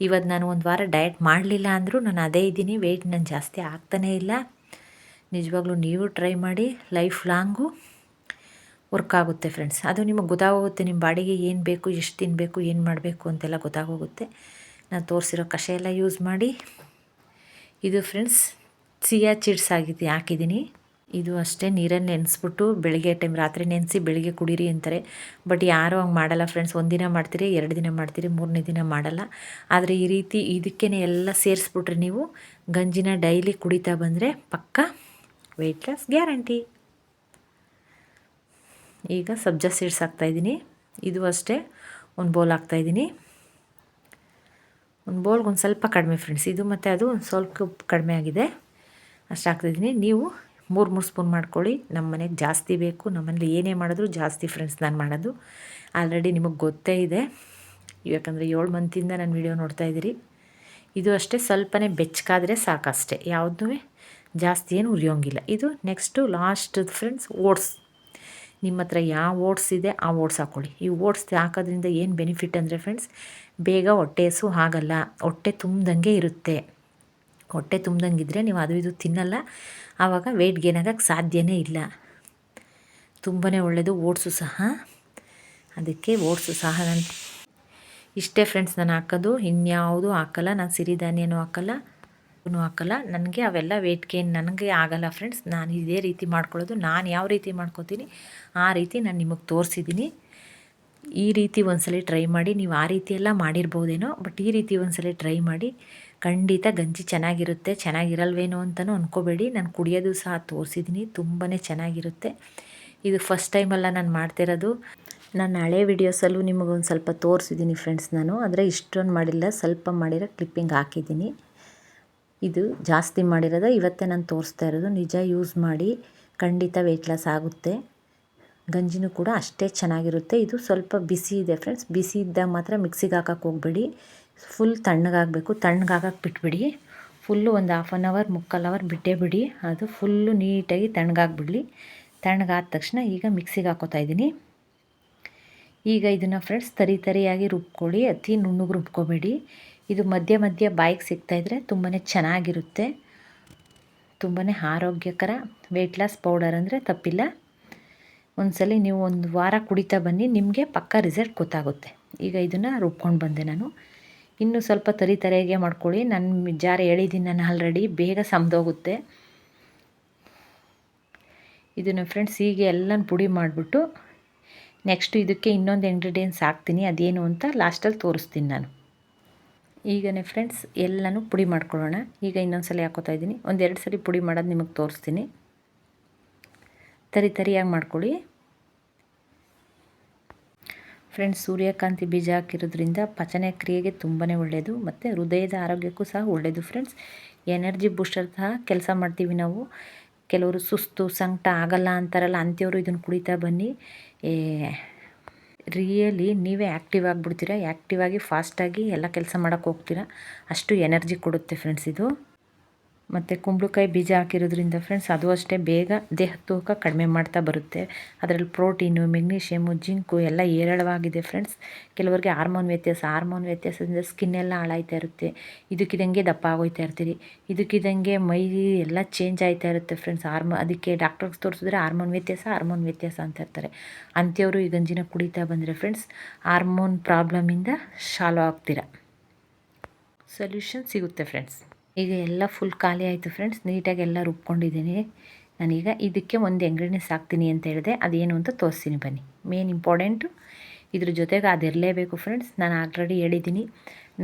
Speaker 2: ಇವತ್ತು ನಾನು ಒಂದು ವಾರ ಡಯಟ್ ಮಾಡಲಿಲ್ಲ ಅಂದರೂ ನಾನು ಅದೇ ಇದ್ದೀನಿ. ವೆಯ್ಟ್ ನಾನು ಜಾಸ್ತಿ ಆಗ್ತಾನೇ ಇಲ್ಲ. ನಿಜವಾಗ್ಲೂ ನೀವು ಟ್ರೈ ಮಾಡಿ. ಲೈಫ್ ಲಾಂಗು ವರ್ಕ್ ಆಗುತ್ತೆ ಫ್ರೆಂಡ್ಸ್. ಅದು ನಿಮಗೆ ಗೊತ್ತಾಗೋಗುತ್ತೆ ನಿಮ್ಮ ಬಾಡಿಗೆ ಏನು ಬೇಕು, ಎಷ್ಟು ತಿನ್ನಬೇಕು, ಏನು ಮಾಡಬೇಕು ಅಂತೆಲ್ಲ ಗೊತ್ತಾಗೋಗುತ್ತೆ. ನಾನು ತೋರಿಸಿರೋ ಕಷಾಯ ಎಲ್ಲ ಯೂಸ್ ಮಾಡಿ. ಇದು ಫ್ರೆಂಡ್ಸ್ ಚಿಯಾ ಸೀಡ್ಸ್ ಹಾಕಿದ್ದೀನಿ. ಇದು ಅಷ್ಟೇ ನೀರಲ್ಲಿ ನೆನೆಸ್ಬಿಟ್ಟು ಬೆಳಗ್ಗೆ ಟೈಮ್ ರಾತ್ರಿ ನೆನೆಸಿ ಬೆಳಗ್ಗೆ ಕುಡೀರಿ ಅಂತಾರೆ. ಬಟ್ ಯಾರೂ ಹಂಗೆ ಮಾಡಲ್ಲ ಫ್ರೆಂಡ್ಸ್. ಒಂದಿನ ಮಾಡ್ತೀರಿ, 2 ದಿನ ಮಾಡ್ತೀರಿ, 3ನೇ ದಿನ ಮಾಡಲ್ಲ. ಆದರೆ ಈ ರೀತಿ ಇದಕ್ಕೇ ಎಲ್ಲ ಸೇರಿಸ್ಬಿಟ್ರೆ ನೀವು ಗಂಜಿನ ಡೈಲಿ ಕುಡಿತಾ ಬಂದರೆ ಪಕ್ಕಾ ವೆಯ್ಟ್ ಲಾಸ್ ಗ್ಯಾರಂಟಿ. ಈಗ ಸಬ್ಜಾ ಸೀಡ್ಸ್ ಹಾಕ್ತಾಯಿದ್ದೀನಿ. ಇದು ಅಷ್ಟೇ ಒಂದು ಬೌಲ್ ಹಾಕ್ತಾಯಿದ್ದೀನಿ. ಒಂದು ಬೌಲ್ಗೆ ಒಂದು ಸ್ವಲ್ಪ ಕಡಿಮೆ ಫ್ರೆಂಡ್ಸ್. ಇದು ಮತ್ತು ಅದು ಒಂದು ಸ್ವಲ್ಪ ಕಡಿಮೆ ಆಗಿದೆ, ಅಷ್ಟು ಹಾಕ್ತಾಯಿದ್ದೀನಿ. ನೀವು 3 ಸ್ಪೂನ್ ಮಾಡ್ಕೊಳ್ಳಿ. ನಮ್ಮ ಮನೆಗೆ ಜಾಸ್ತಿ ಬೇಕು. ನಮ್ಮನೇಲಿ ಏನೇ ಮಾಡಿದ್ರು ಜಾಸ್ತಿ ಫ್ರೆಂಡ್ಸ್ ನಾನು ಮಾಡೋದು. ಆಲ್ರೆಡಿ ನಿಮಗೆ ಗೊತ್ತೇ ಇದೆ, ಯಾಕಂದರೆ 7 ಮಂತಿಂದ ನಾನು ವಿಡಿಯೋ ನೋಡ್ತಾಯಿದ್ದೀರಿ. ಇದು ಅಷ್ಟೇ ಸ್ವಲ್ಪನೇ ಬೆಚ್ಚಗಾದರೆ ಸಾಕಷ್ಟೇ, ಯಾವುದೂ ಜಾಸ್ತಿ ಏನು ಉರಿಯೋಂಗಿಲ್ಲ. ಇದು ನೆಕ್ಸ್ಟು ಲಾಸ್ಟ್ ಫ್ರೆಂಡ್ಸ್ ಓಟ್ಸ್. ನಿಮ್ಮ ಹತ್ರ ಯಾವ ಓಟ್ಸ್ ಇದೆ ಆ ಓಟ್ಸ್ ಹಾಕ್ಕೊಳ್ಳಿ. ಈ ಓಟ್ಸ್ ಹಾಕೋದ್ರಿಂದ ಏನು ಬೆನಿಫಿಟ್ ಅಂದರೆ ಫ್ರೆಂಡ್ಸ್, ಬೇಗ ಹೊಟ್ಟೆ ಹಸು ಆಗಲ್ಲ, ಹೊಟ್ಟೆ ತುಂಬ್ದಂಗೆ ಇರುತ್ತೆ. ಹೊಟ್ಟೆ ತುಂಬ್ದಂಗಿದ್ರೆ ನೀವು ಅದು ಇದು ತಿನ್ನಲ್ಲ, ಆವಾಗ ವೆಯ್ಟ್ ಗೇನ್ ಆಗೋಕ್ಕೆ ಸಾಧ್ಯನೇ ಇಲ್ಲ. ತುಂಬಾ ಒಳ್ಳೆಯದು ಓಟ್ಸು ಸಹ. ಅದಕ್ಕೆ ಓಟ್ಸು ಸಹ ನಾನು ಇಷ್ಟೇ ಫ್ರೆಂಡ್ಸ್ ನಾನು ಹಾಕೋದು, ಇನ್ಯಾವುದೂ ಹಾಕಲ್ಲ. ನಾನು ಸಿರಿಧಾನ್ಯನೂ ಹಾಕಲ್ಲ, ನನಗೆ ಅವೆಲ್ಲ ವೆಯ್ಟ್ ಗೇನ್ ನನಗೆ ಆಗಲ್ಲ ಫ್ರೆಂಡ್ಸ್. ನಾನು ಇದೇ ರೀತಿ ಮಾಡ್ಕೊಳ್ಳೋದು. ನಾನು ಯಾವ ರೀತಿ ಮಾಡ್ಕೋತೀನಿ ಆ ರೀತಿ ನಾನು ನಿಮಗೆ ತೋರಿಸಿದ್ದೀನಿ. ಈ ರೀತಿ ಒಂದ್ಸಲ ಟ್ರೈ ಮಾಡಿ. ನೀವು ಆ ರೀತಿ ಎಲ್ಲ ಮಾಡಿರ್ಬೋದೇನೋ, ಬಟ್ ಈ ರೀತಿ ಒಂದ್ಸಲ ಟ್ರೈ ಮಾಡಿ. ಖಂಡಿತ ಗಂಜಿ ಚೆನ್ನಾಗಿರುತ್ತೆ. ಚೆನ್ನಾಗಿರಲ್ವೇನೋ ಅಂತಲೂ ಅಂದ್ಕೋಬೇಡಿ. ನಾನು ಕುಡಿಯೋದು ಸಹ ತೋರಿಸಿದ್ದೀನಿ, ತುಂಬಾ ಚೆನ್ನಾಗಿರುತ್ತೆ. ಇದು ಫಸ್ಟ್ ಟೈಮಲ್ಲ ನಾನು ಮಾಡ್ತಿರೋದು. ನಾನು ಹಳೆ ವೀಡಿಯೋಸಲ್ಲೂ ನಿಮಗೊಂದು ಸ್ವಲ್ಪ ತೋರಿಸಿದ್ದೀನಿ ಫ್ರೆಂಡ್ಸ್ ನಾನು. ಆದರೆ ಇಷ್ಟೊಂದು ಮಾಡಿಲ್ಲ, ಸ್ವಲ್ಪ ಮಾಡಿರೋ ಕ್ಲಿಪ್ಪಿಂಗ್ ಹಾಕಿದ್ದೀನಿ. ಇದು ಜಾಸ್ತಿ ಮಾಡಿರೋದು ಇವತ್ತೇ ನಾನು ತೋರಿಸ್ತಾ ಇರೋದು. ನಿಜ ಯೂಸ್ ಮಾಡಿ, ಖಂಡಿತ ವೆಯ್ಟ್ ಲಾಸ್ ಆಗುತ್ತೆ. ಗಂಜಿನೂ ಕೂಡ ಅಷ್ಟೇ ಚೆನ್ನಾಗಿರುತ್ತೆ. ಇದು ಸ್ವಲ್ಪ ಬಿಸಿ ಇದೆ ಫ್ರೆಂಡ್ಸ್. ಬಿಸಿ ಇದ್ದಾಗ ಮಾತ್ರ ಮಿಕ್ಸಿಗೆ ಹಾಕೋಕ್ಕೆ ಹೋಗಬೇಡಿ. ಫುಲ್ ತಣ್ಣಗಾಗಬೇಕು. ತಣ್ಣಗಾಗಕ್ಕೆ ಬಿಟ್ಬಿಡಿ. ಫುಲ್ಲು ಒಂದು 1/2 ಅವರ್ 3/4 ಅವರ್ ಬಿಟ್ಟೇ ಬಿಡಿ. ಅದು ಫುಲ್ಲು ನೀಟಾಗಿ ತಣ್ಣಗಾಗ್ಬಿಡಲಿ. ತಣ್ಣಗಾದ ತಕ್ಷಣ ಈಗ ಮಿಕ್ಸಿಗೆ ಹಾಕೋತಾ ಇದ್ದೀನಿ. ಈಗ ಇದನ್ನು ಫ್ರೆಂಡ್ಸ್ ತರಿಯಾಗಿ ರುಬ್ಕೊಳ್ಳಿ. ಅತಿ ನುಣ್ಣಗೆ ರುಬ್ಕೋಬೇಡಿ. ಇದು ಮಧ್ಯ ಮಧ್ಯ ಬಾಯಿಗೆ ಸಿಗ್ತಾಯಿದ್ರೆ ತುಂಬಾ ಚೆನ್ನಾಗಿರುತ್ತೆ. ತುಂಬಾ ಆರೋಗ್ಯಕರ ವೆಯ್ಟ್ ಲಾಸ್ ಪೌಡರ್ ಅಂದರೆ ತಪ್ಪಿಲ್ಲ. ಒಂದ್ಸಲ ನೀವು ಒಂದು ವಾರ ಕುಡಿತಾ ಬನ್ನಿ, ನಿಮಗೆ ಪಕ್ಕಾ ರಿಸಲ್ಟ್ ಗೊತ್ತಾಗುತ್ತೆ. ಈಗ ಇದನ್ನು ರುಬ್ಕೊಂಡು ಬಂದೆ ನಾನು. ಇನ್ನೂ ಸ್ವಲ್ಪ ತರಿಯಾಗೆ ಮಾಡ್ಕೊಳ್ಳಿ. ನಾನು ಜಾರ ಹೇಳಿದ್ದೀನಿ ನಾನು ಆಲ್ರೆಡಿ, ಬೇಗ ಸಮದೋಗುತ್ತೆ. ಇದನ್ನು ಫ್ರೆಂಡ್ಸ್ ಹೀಗೆ ಎಲ್ಲನೂ ಪುಡಿ ಮಾಡಿಬಿಟ್ಟು ನೆಕ್ಸ್ಟು ಇದಕ್ಕೆ ಇನ್ನೊಂದು ಇಂಗ್ರೀಡಿಯೆಂಟ್ಸ್ ಹಾಕ್ತೀನಿ. ಅದೇನು ಅಂತ ಲಾಸ್ಟಲ್ಲಿ ತೋರಿಸ್ತೀನಿ ನಾನು. ಈಗನೇ ಫ್ರೆಂಡ್ಸ್ ಎಲ್ಲನೂ ಪುಡಿ ಮಾಡ್ಕೊಳ್ಳೋಣ. ಈಗ ಇನ್ನೊಂದು ಸಲ ಹಾಕೋತಾ ಇದ್ದೀನಿ. 1-2 ಸಲ ಪುಡಿ ಮಾಡೋದು ನಿಮಗೆ ತೋರಿಸ್ತೀನಿ. ತರಿಯಾಗಿ ಮಾಡ್ಕೊಳ್ಳಿ ಫ್ರೆಂಡ್ಸ್. ಸೂರ್ಯಕಾಂತಿ ಬೀಜ ಹಾಕಿರೋದ್ರಿಂದ ಪಚನ ಕ್ರಿಯೆಗೆ ತುಂಬಾ ಒಳ್ಳೆಯದು ಮತ್ತು ಹೃದಯದ ಆರೋಗ್ಯಕ್ಕೂ ಸಹ ಒಳ್ಳೆಯದು ಫ್ರೆಂಡ್ಸ್. ಎನರ್ಜಿ ಬೂಸ್ಟರ್ ಸಹ ಕೆಲಸ ಮಾಡ್ತೀವಿ ನಾವು. ಕೆಲವರು ಸುಸ್ತು ಸಂಕಟ ಆಗಲ್ಲ ಅಂತಾರಲ್ಲ, ಅಂಥವ್ರು ಇದನ್ನು ಕುಡಿತಾ ಬನ್ನಿ. ರಿಯಲಿ ನೀವೇ ಆ್ಯಕ್ಟಿವ್ ಆಗಿಬಿಡ್ತೀರ. ಆ್ಯಕ್ಟಿವ್ ಆಗಿ ಫಾಸ್ಟಾಗಿ ಎಲ್ಲ ಕೆಲಸ ಮಾಡೋಕ್ಕೆ ಹೋಗ್ತೀರಾ. ಅಷ್ಟು ಎನರ್ಜಿ ಕೊಡುತ್ತೆ ಫ್ರೆಂಡ್ಸ್ ಇದು. ಮತ್ತು ಕುಂಬಳಕಾಯಿ ಬೀಜ ಹಾಕಿರೋದ್ರಿಂದ ಫ್ರೆಂಡ್ಸ್ ಅದು ಅಷ್ಟೇ ಬೇಗ ದೇಹದ ತೂಕ ಕಡಿಮೆ ಮಾಡ್ತಾ ಬರುತ್ತೆ. ಅದರಲ್ಲಿ ಪ್ರೋಟೀನು, ಮೆಗ್ನೀಷಿಯಮು, ಜಿಂಕು ಎಲ್ಲ ಹೇರಳವಾಗಿದೆ ಫ್ರೆಂಡ್ಸ್. ಕೆಲವರಿಗೆ ಹಾರ್ಮೋನ್ ವ್ಯತ್ಯಾಸದಿಂದ ಸ್ಕಿನ್ ಎಲ್ಲ ಹಾಳಾಯ್ತಾ ಇರುತ್ತೆ. ಇದಕ್ಕಿದಂಗೆ ದಪ್ಪ ಆಗೋಯ್ತಾ ಇರ್ತೀರಿ. ಇದಕ್ಕಿದಂಗೆ ಮೈ ಎಲ್ಲ ಚೇಂಜ್ ಆಯ್ತಾ ಇರುತ್ತೆ ಫ್ರೆಂಡ್ಸ್. ಅದಕ್ಕೆ ಡಾಕ್ಟರ್ಗೆ ತೋರಿಸಿದ್ರೆ ಹಾರ್ಮೋನ್ ವ್ಯತ್ಯಾಸ ಅಂತ ಇರ್ತಾರೆ. ಅಂಥವ್ರು ಈ ಗಂಜಿನ ಕುಡಿತಾ ಬಂದರೆ ಫ್ರೆಂಡ್ಸ್ ಹಾರ್ಮೋನ್ ಪ್ರಾಬ್ಲಮಿಂದ ಸಾಲ್ವ್ ಆಗ್ತೀರ, ಸೊಲ್ಯೂಷನ್ ಸಿಗುತ್ತೆ ಫ್ರೆಂಡ್ಸ್. ಈಗ ಎಲ್ಲ ಫುಲ್ ಖಾಲಿ ಆಯಿತು ಫ್ರೆಂಡ್ಸ್. ನೀಟಾಗಿ ಎಲ್ಲ ರುಬ್ಕೊಂಡಿದ್ದೀನಿ. ನಾನೀಗ ಇದಕ್ಕೆ ಒಂದು ಇಂಗ್ರೀಡಿಯೆಂಟ್ಸ್ ಹಾಕ್ತೀನಿ ಅಂತ ಹೇಳಿದೆ, ಅದೇನು ಅಂತ ತೋರಿಸ್ತೀನಿ ಬನ್ನಿ. ಮೇನ್ ಇಂಪಾರ್ಟೆಂಟು ಇದ್ರ ಜೊತೆಗೆ ಅದಿರಲೇಬೇಕು ಫ್ರೆಂಡ್ಸ್. ನಾನು ಆಲ್ರೆಡಿ ಹೇಳಿದ್ದೀನಿ,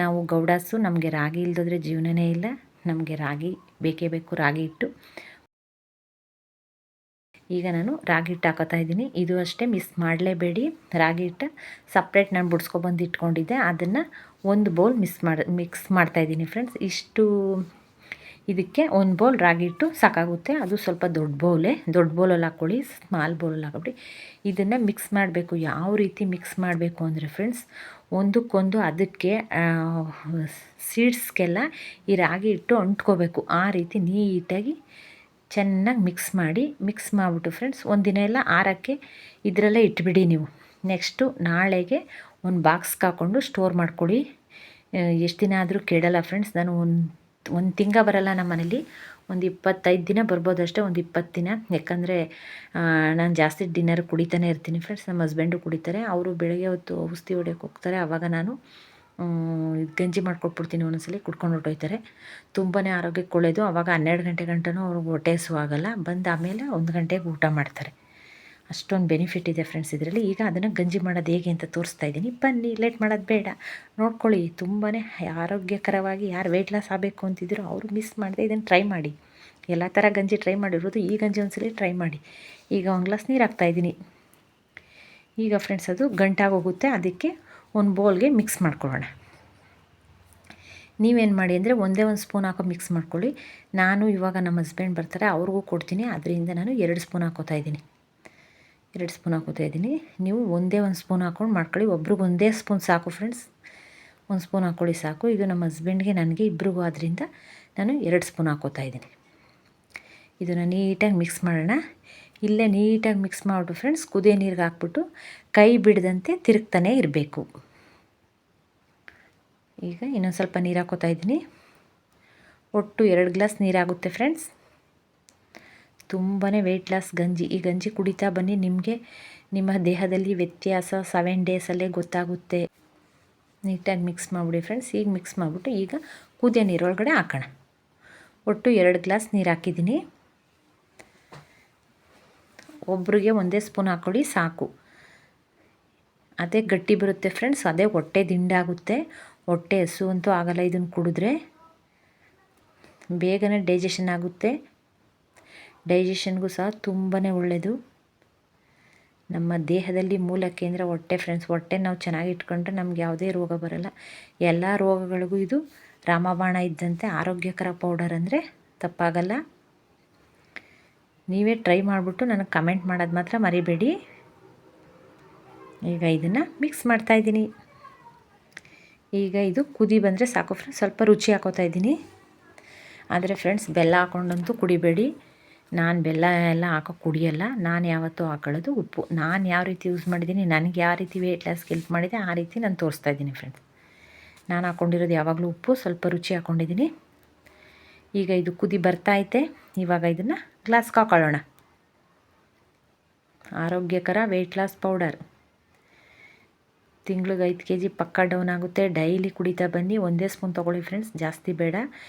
Speaker 2: ನಾವು ಗೌಡಾಸು ನಮಗೆ ರಾಗಿ ಇಲ್ದಿದ್ರೆ ಜೀವನನೇ ಇಲ್ಲ. ನಮಗೆ ರಾಗಿ ಬೇಕೇ ಬೇಕು, ರಾಗಿ ಹಿಟ್ಟು. ಈಗ ನಾನು ರಾಗಿ ಹಿಟ್ಟು ಹಾಕೋತಾ ಇದ್ದೀನಿ. ಇದು ಅಷ್ಟೇ ಮಿಸ್ ಮಾಡಲೇಬೇಡಿ. ರಾಗಿ ಹಿಟ್ಟು ಸಪ್ರೇಟ್ ನಾನು ಬಿಡಿಸ್ಕೊಬಂದು ಇಟ್ಕೊಂಡಿದ್ದೆ, ಅದನ್ನು ಒಂದು ಬೌಲ್ ಮಿಕ್ಸ್ ಮಾಡ್ತಾಯಿದ್ದೀನಿ ಫ್ರೆಂಡ್ಸ್. ಇದಕ್ಕೆ ಒಂದು ಬೌಲ್ ರಾಗಿ ಹಿಟ್ಟು ಸಾಕಾಗುತ್ತೆ. ಅದು ಸ್ವಲ್ಪ ದೊಡ್ಡ ಬೌಲಲ್ಲಿ ಹಾಕ್ಕೊಳ್ಳಿ, ಸ್ಮಾಲ್ ಬೌಲಲ್ಲಿ ಹಾಕ್ಬಿಡಿ. ಇದನ್ನು ಮಿಕ್ಸ್ ಮಾಡಬೇಕು. ಯಾವ ರೀತಿ ಮಿಕ್ಸ್ ಮಾಡಬೇಕು ಅಂದರೆ ಫ್ರೆಂಡ್ಸ್, ಒಂದಕ್ಕೊಂದು ಅದಕ್ಕೆ ಸೀಡ್ಸ್ಗೆಲ್ಲ ಈ ರಾಗಿ ಹಿಟ್ಟು ಅಂಟ್ಕೋಬೇಕು. ಆ ರೀತಿ ನೀಟಾಗಿ ಚೆನ್ನಾಗಿ ಮಿಕ್ಸ್ ಮಾಡಿಬಿಟ್ಟು ಫ್ರೆಂಡ್ಸ್ ಒಂದಿನ ಎಲ್ಲ ಆರಕ್ಕೆ ಇದರಲ್ಲೇ ಇಟ್ಬಿಡಿ ನೀವು. ನೆಕ್ಸ್ಟು ನಾಳೆಗೆ ಒಂದು ಬಾಕ್ಸ್ಗೆ ಹಾಕ್ಕೊಂಡು ಸ್ಟೋರ್ ಮಾಡ್ಕೊಳ್ಳಿ. ಎಷ್ಟು ದಿನ ಆದರೂ ಕೆಡಲ್ಲ ಫ್ರೆಂಡ್ಸ್. ನಾನು ಒಂದು ತಿಂಗ ಬರಲ್ಲ ನಮ್ಮ ಮನೇಲಿ, ಒಂದು 25 ದಿನ ಬರ್ಬೋದು ಅಷ್ಟೇ, ಒಂದು 20 ದಿನ. ಯಾಕಂದರೆ ನಾನು ಜಾಸ್ತಿ ಡಿನ್ನರ್ ಕುಡಿತಾನೆ ಇರ್ತೀನಿ ಫ್ರೆಂಡ್ಸ್. ನಮ್ಮ ಹಸ್ಬೆಂಡು ಕುಡಿತಾರೆ. ಅವರು ಬೆಳಗ್ಗೆ ಹೊತ್ತು ಔಷಧಿ ಹೊಡೆಯೋಕೆ ಹೋಗ್ತಾರೆ. ಆವಾಗ ನಾನು ಗಂಜಿ ಮಾಡ್ಕೊಟ್ಬಿಡ್ತೀನಿ. ಒಂದೊಂದ್ಸಲಿ ಕುಡ್ಕೊಂಡು ಹೊರಟೋಯ್ತಾರೆ. ತುಂಬಾ ಆರೋಗ್ಯಕ್ಕೆ ಒಳ್ಳೆಯದು. ಆವಾಗ 12 ಗಂಟೆ ಗಂಟನೂ ಅವ್ರಿಗೆ ಹೊಟ್ಟೆ ಹಸುವಾಗಲ್ಲ. ಬಂದು ಆಮೇಲೆ 1 ಗಂಟೆಗೆ ಊಟ ಮಾಡ್ತಾರೆ. ಅಷ್ಟೊಂದು ಬೆನಿಫಿಟ್ ಇದೆ ಫ್ರೆಂಡ್ಸ್ ಇದರಲ್ಲಿ. ಈಗ ಅದನ್ನು ಗಂಜಿ ಮಾಡೋದು ಹೇಗೆ ಅಂತ ತೋರಿಸ್ತಾ ಇದ್ದೀನಿ. ಬನ್ನಿ, ಲೇಟ್ ಮಾಡೋದು ಬೇಡ, ನೋಡ್ಕೊಳ್ಳಿ. ತುಂಬಾ ಆರೋಗ್ಯಕರವಾಗಿ ಯಾರು ವೆಯ್ಟ್ ಲಾಸ್ ಆಗಬೇಕು ಅಂತಿದ್ರು ಅವರು ಮಿಸ್ ಮಾಡದೆ ಇದನ್ನು ಟ್ರೈ ಮಾಡಿ. ಎಲ್ಲ ಥರ ಗಂಜಿ ಟ್ರೈ ಮಾಡಿರೋದು, ಈ ಗಂಜಿ ಒಂದ್ಸಲಿ ಟ್ರೈ ಮಾಡಿ. ಈಗ 1 ಗ್ಲಾಸ್ ನೀರು ಹಾಕ್ತಾಯಿದ್ದೀನಿ. ಈಗ ಫ್ರೆಂಡ್ಸ್ ಅದು ಗಂಟಾಗೋಗುತ್ತೆ. ಅದಕ್ಕೆ ಒಂದು ಬೌಲ್ಗೆ ಮಿಕ್ಸ್ ಮಾಡ್ಕೊಳ್ಳೋಣ. ನೀವೇನು ಮಾಡಿ ಅಂದರೆ ಒಂದೇ ಒಂದು ಸ್ಪೂನ್ ಹಾಕೋ ಮಿಕ್ಸ್ ಮಾಡ್ಕೊಳ್ಳಿ. ನಾನು ಇವಾಗ ನಮ್ಮ ಹಸ್ಬೆಂಡ್ ಬರ್ತಾರೆ, ಅವ್ರಿಗೂ ಕೊಡ್ತೀನಿ. ಅದರಿಂದ ನಾನು 2 ಸ್ಪೂನ್ ಹಾಕೋತಾ ಇದ್ದೀನಿ. ನೀವು ಒಂದೇ ಒಂದು ಸ್ಪೂನ್ ಹಾಕ್ಕೊಂಡು ಮಾಡ್ಕೊಳ್ಳಿ. ಒಬ್ರಿಗೆ ಒಂದೇ ಸ್ಪೂನ್ ಸಾಕು ಫ್ರೆಂಡ್ಸ್. 1 ಸ್ಪೂನ್ ಹಾಕ್ಕೊಳ್ಳಿ ಸಾಕು. ಇದು ನಮ್ಮ ಹಸ್ಬೆಂಡ್ಗೆ, ನನಗೆ ಇಬ್ಬರಿಗೂ ಆದ್ದರಿಂದ ನಾನು 2 ಸ್ಪೂನ್ ಹಾಕೋತಾ ಇದ್ದೀನಿ. ಇದನ್ನು ನೀಟಾಗಿ ಮಿಕ್ಸ್ ಮಾಡೋಣ. ಇಲ್ಲೇ ನೀಟಾಗಿ ಮಿಕ್ಸ್ ಮಾಡಿಬಿಟ್ಟು ಫ್ರೆಂಡ್ಸ್ ಕುದಿಯೋ ನೀರಿಗೆ ಹಾಕ್ಬಿಟ್ಟು ಕೈ ಬಿಡದಂತೆ ತಿರುಗ್ತಾನೆ ಇರಬೇಕು. ಈಗ ಇನ್ನೊಂದು ಸ್ವಲ್ಪ ನೀರು ಹಾಕೋತಾ ಇದ್ದೀನಿ. ಒಟ್ಟು 2 ಗ್ಲಾಸ್ ನೀರಾಗುತ್ತೆ ಫ್ರೆಂಡ್ಸ್. ತುಂಬಾ ವೆಯ್ಟ್ ಲಾಸ್ ಗಂಜಿ. ಈ ಗಂಜಿ ಕುಡಿತಾ ಬನ್ನಿ, ನಿಮಗೆ ನಿಮ್ಮ ದೇಹದಲ್ಲಿ ವ್ಯತ್ಯಾಸ 7 ಡೇಸಲ್ಲೇ ಗೊತ್ತಾಗುತ್ತೆ. ನೀಟಾಗಿ ಮಿಕ್ಸ್ ಮಾಡಿಬಿಡಿ ಫ್ರೆಂಡ್ಸ್. ಈಗ ಮಿಕ್ಸ್ ಮಾಡಿಬಿಟ್ಟು ಈಗ ಕುದಿಯೋ ನೀರೊಳಗಡೆ ಹಾಕೋಣ. ಒಟ್ಟು 2 ಗ್ಲಾಸ್ ನೀರು ಹಾಕಿದ್ದೀನಿ. ಒಬ್ರಿಗೆ ಒಂದೇ ಸ್ಪೂನ್ ಹಾಕ್ಕೊಳ್ಳಿ ಸಾಕು. ಅದೇ ಗಟ್ಟಿ ಬರುತ್ತೆ ಫ್ರೆಂಡ್ಸ್. ಅದೇ ಹೊಟ್ಟೆ ದಿಂಡಾಗುತ್ತೆ. ಹೊಟ್ಟೆ ಹಸು ಅಂತೂ ಆಗಲ್ಲ. ಇದನ್ನು ಕುಡಿದ್ರೆ ಬೇಗನೆ ಡೈಜೆಷನ್ ಆಗುತ್ತೆ. ಡೈಜೆಷನ್ಗೂ ಸಹ ತುಂಬಾ ಒಳ್ಳೆಯದು. ನಮ್ಮ ದೇಹದಲ್ಲಿ ಮೂಲ ಕೇಂದ್ರ ಹೊಟ್ಟೆ ಫ್ರೆಂಡ್ಸ್. ಹೊಟ್ಟೆ ನಾವು ಚೆನ್ನಾಗಿ ಇಟ್ಕೊಂಡ್ರೆ ನಮ್ಗೆ ಯಾವುದೇ ರೋಗ ಬರಲ್ಲ. ಎಲ್ಲ ರೋಗಗಳಿಗೂ ಇದು ರಾಮಬಾಣ ಇದ್ದಂತೆ. ಆರೋಗ್ಯಕರ ಪೌಡರ್ ಅಂದರೆ ತಪ್ಪಾಗಲ್ಲ. ನೀವೇ ಟ್ರೈ ಮಾಡಿಬಿಟ್ಟು ನನಗೆ ಕಮೆಂಟ್ ಮಾಡೋದು ಮಾತ್ರ ಮರಿಬೇಡಿ. ಈಗ ಇದನ್ನು ಮಿಕ್ಸ್ ಮಾಡ್ತಾಯಿದ್ದೀನಿ. ಈಗ ಇದು ಕುದಿ ಬಂದರೆ ಸಾಕು ಫ್ರೆಂಡ್ಸ್. ಸ್ವಲ್ಪ ರುಚಿ ಹಾಕೋತಾ ಇದ್ದೀನಿ. ಆದರೆ ಫ್ರೆಂಡ್ಸ್ ಬೆಲ್ಲ ಹಾಕ್ಕೊಂಡಂತೂ ಕುಡಿಬೇಡಿ. ನಾನು ಬೆಲ್ಲ ಎಲ್ಲ ಹಾಕೋ ಕುಡಿಯಲ್ಲ. ನಾನು ಯಾವತ್ತೂ ಹಾಕೊಳ್ಳೋದು ಉಪ್ಪು. ನಾನು ಯಾವ ರೀತಿ ಯೂಸ್ ಮಾಡಿದ್ದೀನಿ, ನನಗೆ ಯಾವ ರೀತಿ ವೆಯ್ಟ್ ಲಾಸ್ಗೆ ಹೆಲ್ಪ್ ಮಾಡಿದೆ ಆ ರೀತಿ ನಾನು ತೋರಿಸ್ತಾ ಇದ್ದೀನಿ ಫ್ರೆಂಡ್ಸ್. ನಾನು ಹಾಕ್ಕೊಂಡಿರೋದು ಯಾವಾಗಲೂ ಉಪ್ಪು, ಸ್ವಲ್ಪ ರುಚಿ ಹಾಕ್ಕೊಂಡಿದ್ದೀನಿ. ಈಗ ಇದು ಕುದಿ ಬರ್ತಾಯಿದೆ. ಇವಾಗ ಇದನ್ನು ಗ್ಲಾಸ್ಗೆ ಹಾಕೊಳ್ಳೋಣ. ಆರೋಗ್ಯಕರ ವೆಯ್ಟ್ ಲಾಸ್ ಪೌಡರ್. ತಿಂಗ್ಳಿಗೆ 5 kg ಪಕ್ಕ ಡೌನ್ ಆಗುತ್ತೆ. ಡೈಲಿ ಕುಡಿತಾ ಬನ್ನಿ. ಒಂದೇ ಸ್ಪೂನ್ ತೊಗೊಳ್ಳಿ ಫ್ರೆಂಡ್ಸ್, ಜಾಸ್ತಿ ಬೇಡ.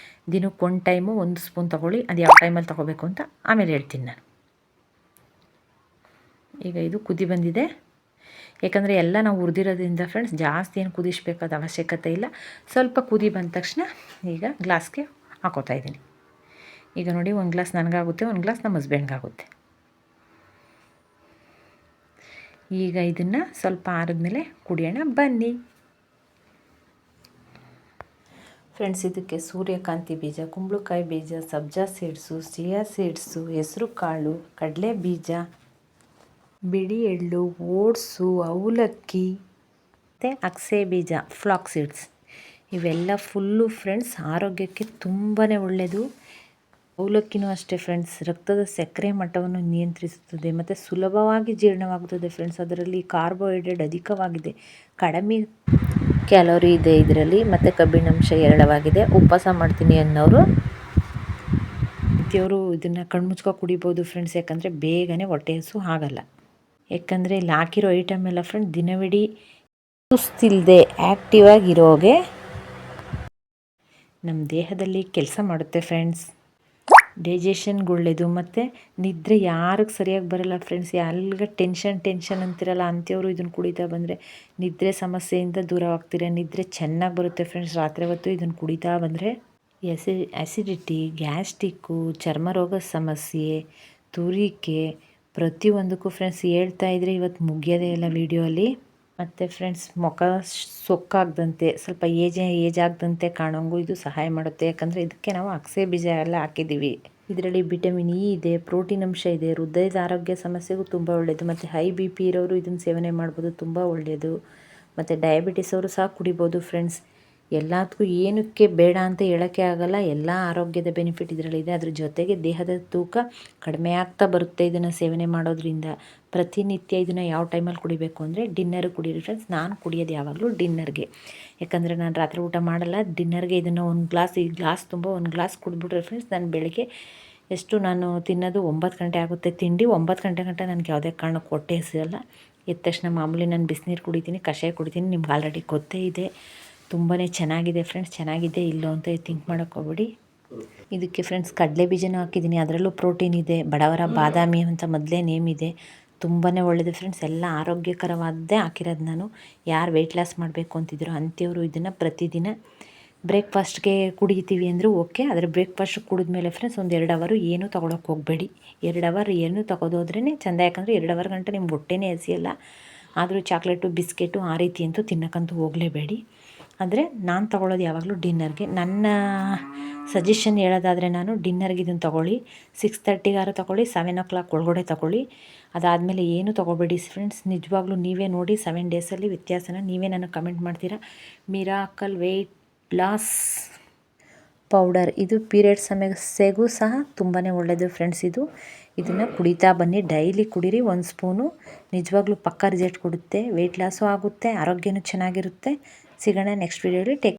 Speaker 2: ದಿನಕ್ಕೆ 1 ಟೈಮು 1 ಸ್ಪೂನ್ ತೊಗೊಳ್ಳಿ. ಅದು ಯಾವ ಟೈಮಲ್ಲಿ ತೊಗೋಬೇಕು ಅಂತ ಆಮೇಲೆ ಹೇಳ್ತೀನಿ ನಾನು. ಈಗ ಇದು ಕುದಿ ಬಂದಿದೆ. ಯಾಕಂದರೆ ಎಲ್ಲ ನಾವು ಹುರಿದಿರೋದ್ರಿಂದ ಫ್ರೆಂಡ್ಸ್ ಜಾಸ್ತಿ ಏನು ಕುದಿಸ್ಬೇಕಾದ ಅವಶ್ಯಕತೆ ಇಲ್ಲ. ಸ್ವಲ್ಪ ಕುದಿ ಬಂದ ತಕ್ಷಣ ಈಗ ಗ್ಲಾಸ್ಗೆ ಹಾಕೋತಾ ಇದ್ದೀನಿ. ಈಗ ನೋಡಿ 1 ಗ್ಲಾಸ್ ನನಗಾಗುತ್ತೆ, 1 ಗ್ಲಾಸ್ ನಮ್ಮ ಹಸ್ಬೆಂಡ್ಗಾಗುತ್ತೆ. ಈಗ ಇದನ್ನು ಸ್ವಲ್ಪ ಆರಿದ್ಮೇಲೆ ಕುಡಿಯೋಣ ಬನ್ನಿ ಫ್ರೆಂಡ್ಸ್. ಇದಕ್ಕೆ ಸೂರ್ಯಕಾಂತಿ ಬೀಜ, ಕುಂಬಳಕಾಯಿ ಬೀಜ, ಸಬ್ಜಾ ಸೀಡ್ಸು, ಚಿಯಾ ಸೀಡ್ಸು, ಹೆಸರು ಕಾಳು, ಕಡಲೆ ಬೀಜ, ಬಿಳಿ ಎಳ್ಳು, ಓಟ್ಸು, ಅವಲಕ್ಕಿ ಮತ್ತು ಅಗಸೆ ಬೀಜ, ಫ್ಲಾಕ್ ಸೀಡ್ಸ್ ಇವೆಲ್ಲ ಫುಲ್ಲು ಫ್ರೆಂಡ್ಸ್ ಆರೋಗ್ಯಕ್ಕೆ ತುಂಬಾ ಒಳ್ಳೆಯದು. ಅವಲಕ್ಕಿನೂ ಅಷ್ಟೇ ಫ್ರೆಂಡ್ಸ್, ರಕ್ತದ ಸಕ್ಕರೆ ಮಟ್ಟವನ್ನು ನಿಯಂತ್ರಿಸುತ್ತದೆ ಮತ್ತು ಸುಲಭವಾಗಿ ಜೀರ್ಣವಾಗುತ್ತದೆ ಫ್ರೆಂಡ್ಸ್. ಅದರಲ್ಲಿ ಕಾರ್ಬೋಹೈಡ್ರೇಟ್ ಅಧಿಕವಾಗಿದೆ, ಕಡಿಮೆ ಕ್ಯಾಲೋರಿ ಇದೆ ಇದರಲ್ಲಿ, ಮತ್ತು ಕಬ್ಬಿಣಾಂಶ ಹೇರಳವಾಗಿದೆ. ಉಪವಾಸ ಮಾಡ್ತೀನಿ ಅನ್ನೋರು ದೇವರು ಇದನ್ನು ಕಣ್ಮುಚ್ಕೊ ಕುಡಿಬೋದು ಫ್ರೆಂಡ್ಸ್, ಯಾಕಂದರೆ ಬೇಗನೆ ಹೊಟ್ಟೆ ಹಸು ಆಗಲ್ಲ. ಯಾಕಂದರೆ ಇಲ್ಲಿ ಹಾಕಿರೋ ಐಟಮ್ ಎಲ್ಲ ಫ್ರೆಂಡ್ ದಿನವಿಡೀ ಸುಸ್ತಿಲ್ಲದೆ ಆ್ಯಕ್ಟಿವ್ ಆಗಿರೋಗೆ ನಮ್ಮ ದೇಹದಲ್ಲಿ ಕೆಲಸ ಮಾಡುತ್ತೆ ಫ್ರೆಂಡ್ಸ್. ಡೈಜೆಷನ್ಗೆ ಒಳ್ಳೆಯದು, ಮತ್ತು ನಿದ್ರೆ ಯಾರಿಗೆ ಸರಿಯಾಗಿ ಬರಲ್ಲ ಫ್ರೆಂಡ್ಸ್, ಯಾರಿಗೆ ಟೆನ್ಷನ್ ಅಂತಿರಲ್ಲ ಅಂಥವ್ರು ಇದನ್ನು ಕುಡಿತಾ ಬಂದರೆ ನಿದ್ರೆ ಸಮಸ್ಯೆಯಿಂದ ದೂರವಾಗ್ತೀರ. ನಿದ್ರೆ ಚೆನ್ನಾಗಿ ಬರುತ್ತೆ ಫ್ರೆಂಡ್ಸ್ ರಾತ್ರಿ ಹೊತ್ತು ಇದನ್ನು ಕುಡಿತಾ ಬಂದರೆ. ಆ್ಯಸಿಡಿಟಿ, ಗ್ಯಾಸ್ಟಿಕ್ಕು, ಚರ್ಮರೋಗದ ಸಮಸ್ಯೆ, ತುರಿಕೆ, ಪ್ರತಿಯೊಂದಕ್ಕೂ ಫ್ರೆಂಡ್ಸ್ ಹೇಳ್ತಾ ಇದ್ರೆ ಇವತ್ತು ಮುಗಿಯೋದೇ ಇಲ್ಲ ವಿಡಿಯೋಲಿ. ಮತ್ತು ಫ್ರೆಂಡ್ಸ್ ಮುಖ ಸೊಕ್ಕಾಗದಂತೆ, ಸ್ವಲ್ಪ ಏಜ್ ಆಗದಂತೆ ಕಾಣೋಂಗೂ ಇದು ಸಹಾಯ ಮಾಡುತ್ತೆ. ಯಾಕಂದರೆ ಇದಕ್ಕೆ ನಾವು ಅಗಸೆ ಬೀಜ ಎಲ್ಲ ಹಾಕಿದ್ದೀವಿ. ಇದರಲ್ಲಿ ವಿಟಮಿನ್ ಇ ಇದೆ, ಪ್ರೋಟೀನ್ ಅಂಶ ಇದೆ, ಹೃದಯದ ಆರೋಗ್ಯ ಸಮಸ್ಯೆಗೂ ತುಂಬ ಒಳ್ಳೆಯದು. ಮತ್ತು ಹೈ ಬಿ ಪಿ ಇರೋರು ಇದನ್ನು ಸೇವನೆ ಮಾಡ್ಬೋದು, ತುಂಬ ಒಳ್ಳೆಯದು. ಮತ್ತು ಡಯಾಬಿಟಿಸ್ ಅವರು ಸಹ ಕುಡಿಬೋದು ಫ್ರೆಂಡ್ಸ್. ಎಲ್ಲದಕ್ಕೂ ಏನಕ್ಕೆ ಬೇಡ ಅಂತ ಹೇಳೋಕ್ಕೆ ಆಗಲ್ಲ, ಎಲ್ಲ ಆರೋಗ್ಯದ ಬೆನಿಫಿಟ್ ಇದರಲ್ಲಿದೆ. ಅದ್ರ ಜೊತೆಗೆ ದೇಹದ ತೂಕ ಕಡಿಮೆ ಆಗ್ತಾ ಬರುತ್ತೆ ಇದನ್ನು ಸೇವನೆ ಮಾಡೋದ್ರಿಂದ. ಪ್ರತಿನಿತ್ಯ ಇದನ್ನು ಯಾವ ಟೈಮಲ್ಲಿ ಕುಡಿಬೇಕು ಅಂದರೆ ಡಿನ್ನರ್ಗೆ ಕುಡೀರಿ ಫ್ರೆಂಡ್ಸ್. ನಾನು ಕುಡಿಯೋದು ಯಾವಾಗಲೂ ಡಿನ್ನರ್ಗೆ, ಯಾಕಂದರೆ ನಾನು ರಾತ್ರಿ ಊಟ ಮಾಡಲ್ಲ. ಡಿನ್ನರ್ಗೆ ಇದನ್ನು ಈ ಗ್ಲಾಸ್ ತುಂಬ ಒಂದು ಗ್ಲಾಸ್ ಕುಡಿದ್ಬಿಟ್ರೆ ಫ್ರೆಂಡ್ಸ್, ನಾನು ಬೆಳಗ್ಗೆ ನಾನು ತಿನ್ನೋದು 9 ಗಂಟೆ ಆಗುತ್ತೆ ತಿಂಡಿ. 9 ಗಂಟೆ ಗಂಟ ನನಗೆ ಯಾವುದೇ ಕಾರಣಕ್ಕೆ ಹೊಟ್ಟೆ ಹಸಿಯಲ್ಲ. ಎದ್ದ ತಕ್ಷಣ ಮಾಮೂಲಿ ನಾನು ಬಿಸಿನೀರು ಕುಡಿತೀನಿ, ಕಷಾಯ ಕುಡಿತೀನಿ. ನಿಮ್ಗೆ ಆಲ್ರೆಡಿ ಗೊತ್ತೇ ಇದೆ. ತುಂಬಾ ಚೆನ್ನಾಗಿದೆ ಫ್ರೆಂಡ್ಸ್. ಚೆನ್ನಾಗಿದೆ ಇಲ್ಲೋ ಅಂತ ಥಿಂಕ್ ಮಾಡೋಕ್ಕೆ ಹೋಗ್ಬೇಡಿ. ಇದಕ್ಕೆ ಫ್ರೆಂಡ್ಸ್ ಕಡಲೆ ಬೀಜನೂ ಹಾಕಿದ್ದೀನಿ, ಅದರಲ್ಲೂ ಪ್ರೋಟೀನ್ ಇದೆ. ಬಡವರ ಬಾದಾಮಿ ಅಂತ ಮೊದಲೇ ನೇಮ್ ಇದೆ. ತುಂಬಾ ಒಳ್ಳೆಯದು ಫ್ರೆಂಡ್ಸ್. ಎಲ್ಲ ಆರೋಗ್ಯಕರವಾದ್ದೇ ಹಾಕಿರೋದು ನಾನು. ಯಾರು ವೆಯ್ಟ್ ಲಾಸ್ ಮಾಡಬೇಕು ಅಂತಿದ್ರು ಅಂಥವ್ರು ಇದನ್ನು ಪ್ರತಿದಿನ ಬ್ರೇಕ್ಫಾಸ್ಟ್ಗೆ ಕುಡಿತೀವಿ ಅಂದರೂ ಓಕೆ. ಆದರೆ ಬ್ರೇಕ್ಫಾಸ್ಟ್ ಕುಡಿದ್ಮೇಲೆ ಫ್ರೆಂಡ್ಸ್ ಒಂದು 2 ಅವರ್ ಏನೂ ತೊಗೊಳಕ್ಕೆ ಹೋಗಬೇಡಿ. 2 ಅವರ್ ಏನೂ ತೊಗೊಳೋದ್ರೇ ಚೆಂದ. ಯಾಕಂದರೆ 2 ಅವರ್ ಗಂಟೆ ನಿಮ್ಗೆ ಹೊಟ್ಟೆನೇ ಹಸಿಯಲ್ಲ. ಆದರೂ ಚಾಕ್ಲೇಟು, ಬಿಸ್ಕೆಟು ಆ ರೀತಿ ಅಂತೂ ತಿನ್ನೋಕ್ಕಂತೂ ಹೋಗಲೇಬೇಡಿ. ಆದರೆ ನಾನು ತೊಗೊಳ್ಳೋದು ಯಾವಾಗಲೂ ಡಿನ್ನರ್ಗೆ. ನನ್ನ ಸಜೆಷನ್ ಹೇಳೋದಾದರೆ ನಾನು ಡಿನ್ನರ್ಗೆ ಇದನ್ನು ತೊಗೊಳ್ಳಿ. 6:30ಗಾರು ತೊಗೊಳ್ಳಿ, 7 o'clock ಒಳಗಡೆ ತೊಗೊಳ್ಳಿ. ಅದಾದಮೇಲೆ ಏನೂ ತೊಗೊಬೇಡಿ ಫ್ರೆಂಡ್ಸ್. ನಿಜವಾಗ್ಲೂ ನೀವೇ ನೋಡಿ 7 ಡೇಸಲ್ಲಿ ವ್ಯತ್ಯಾಸನ ನೀವೇ ನನಗೆ ಕಮೆಂಟ್ ಮಾಡ್ತೀರಾ. ಮಿರಾಕಲ್ ವೆಯ್ಟ್ ಲಾಸ್ ಪೌಡರ್, ಇದು ಪೀರಿಯಡ್ ಸಮಸ್ಯೆಗೂ ಸಹ ತುಂಬಾ ಒಳ್ಳೆಯದು ಫ್ರೆಂಡ್ಸ್. ಇದನ್ನು ಕುಡಿತಾ ಬನ್ನಿ, ಡೈಲಿ ಕುಡೀರಿ 1 ಸ್ಪೂನು. ನಿಜವಾಗ್ಲೂ ಪಕ್ಕಾ ರಿಸಲ್ಟ್ ಕೊಡುತ್ತೆ. ವೆಯ್ಟ್ ಲಾಸು ಆಗುತ್ತೆ, ಆರೋಗ್ಯನೂ ಚೆನ್ನಾಗಿರುತ್ತೆ. ಸಿಗೋಣ ನೆಕ್ಸ್ಟ್ ವೀಡಿಯೋಲಿ.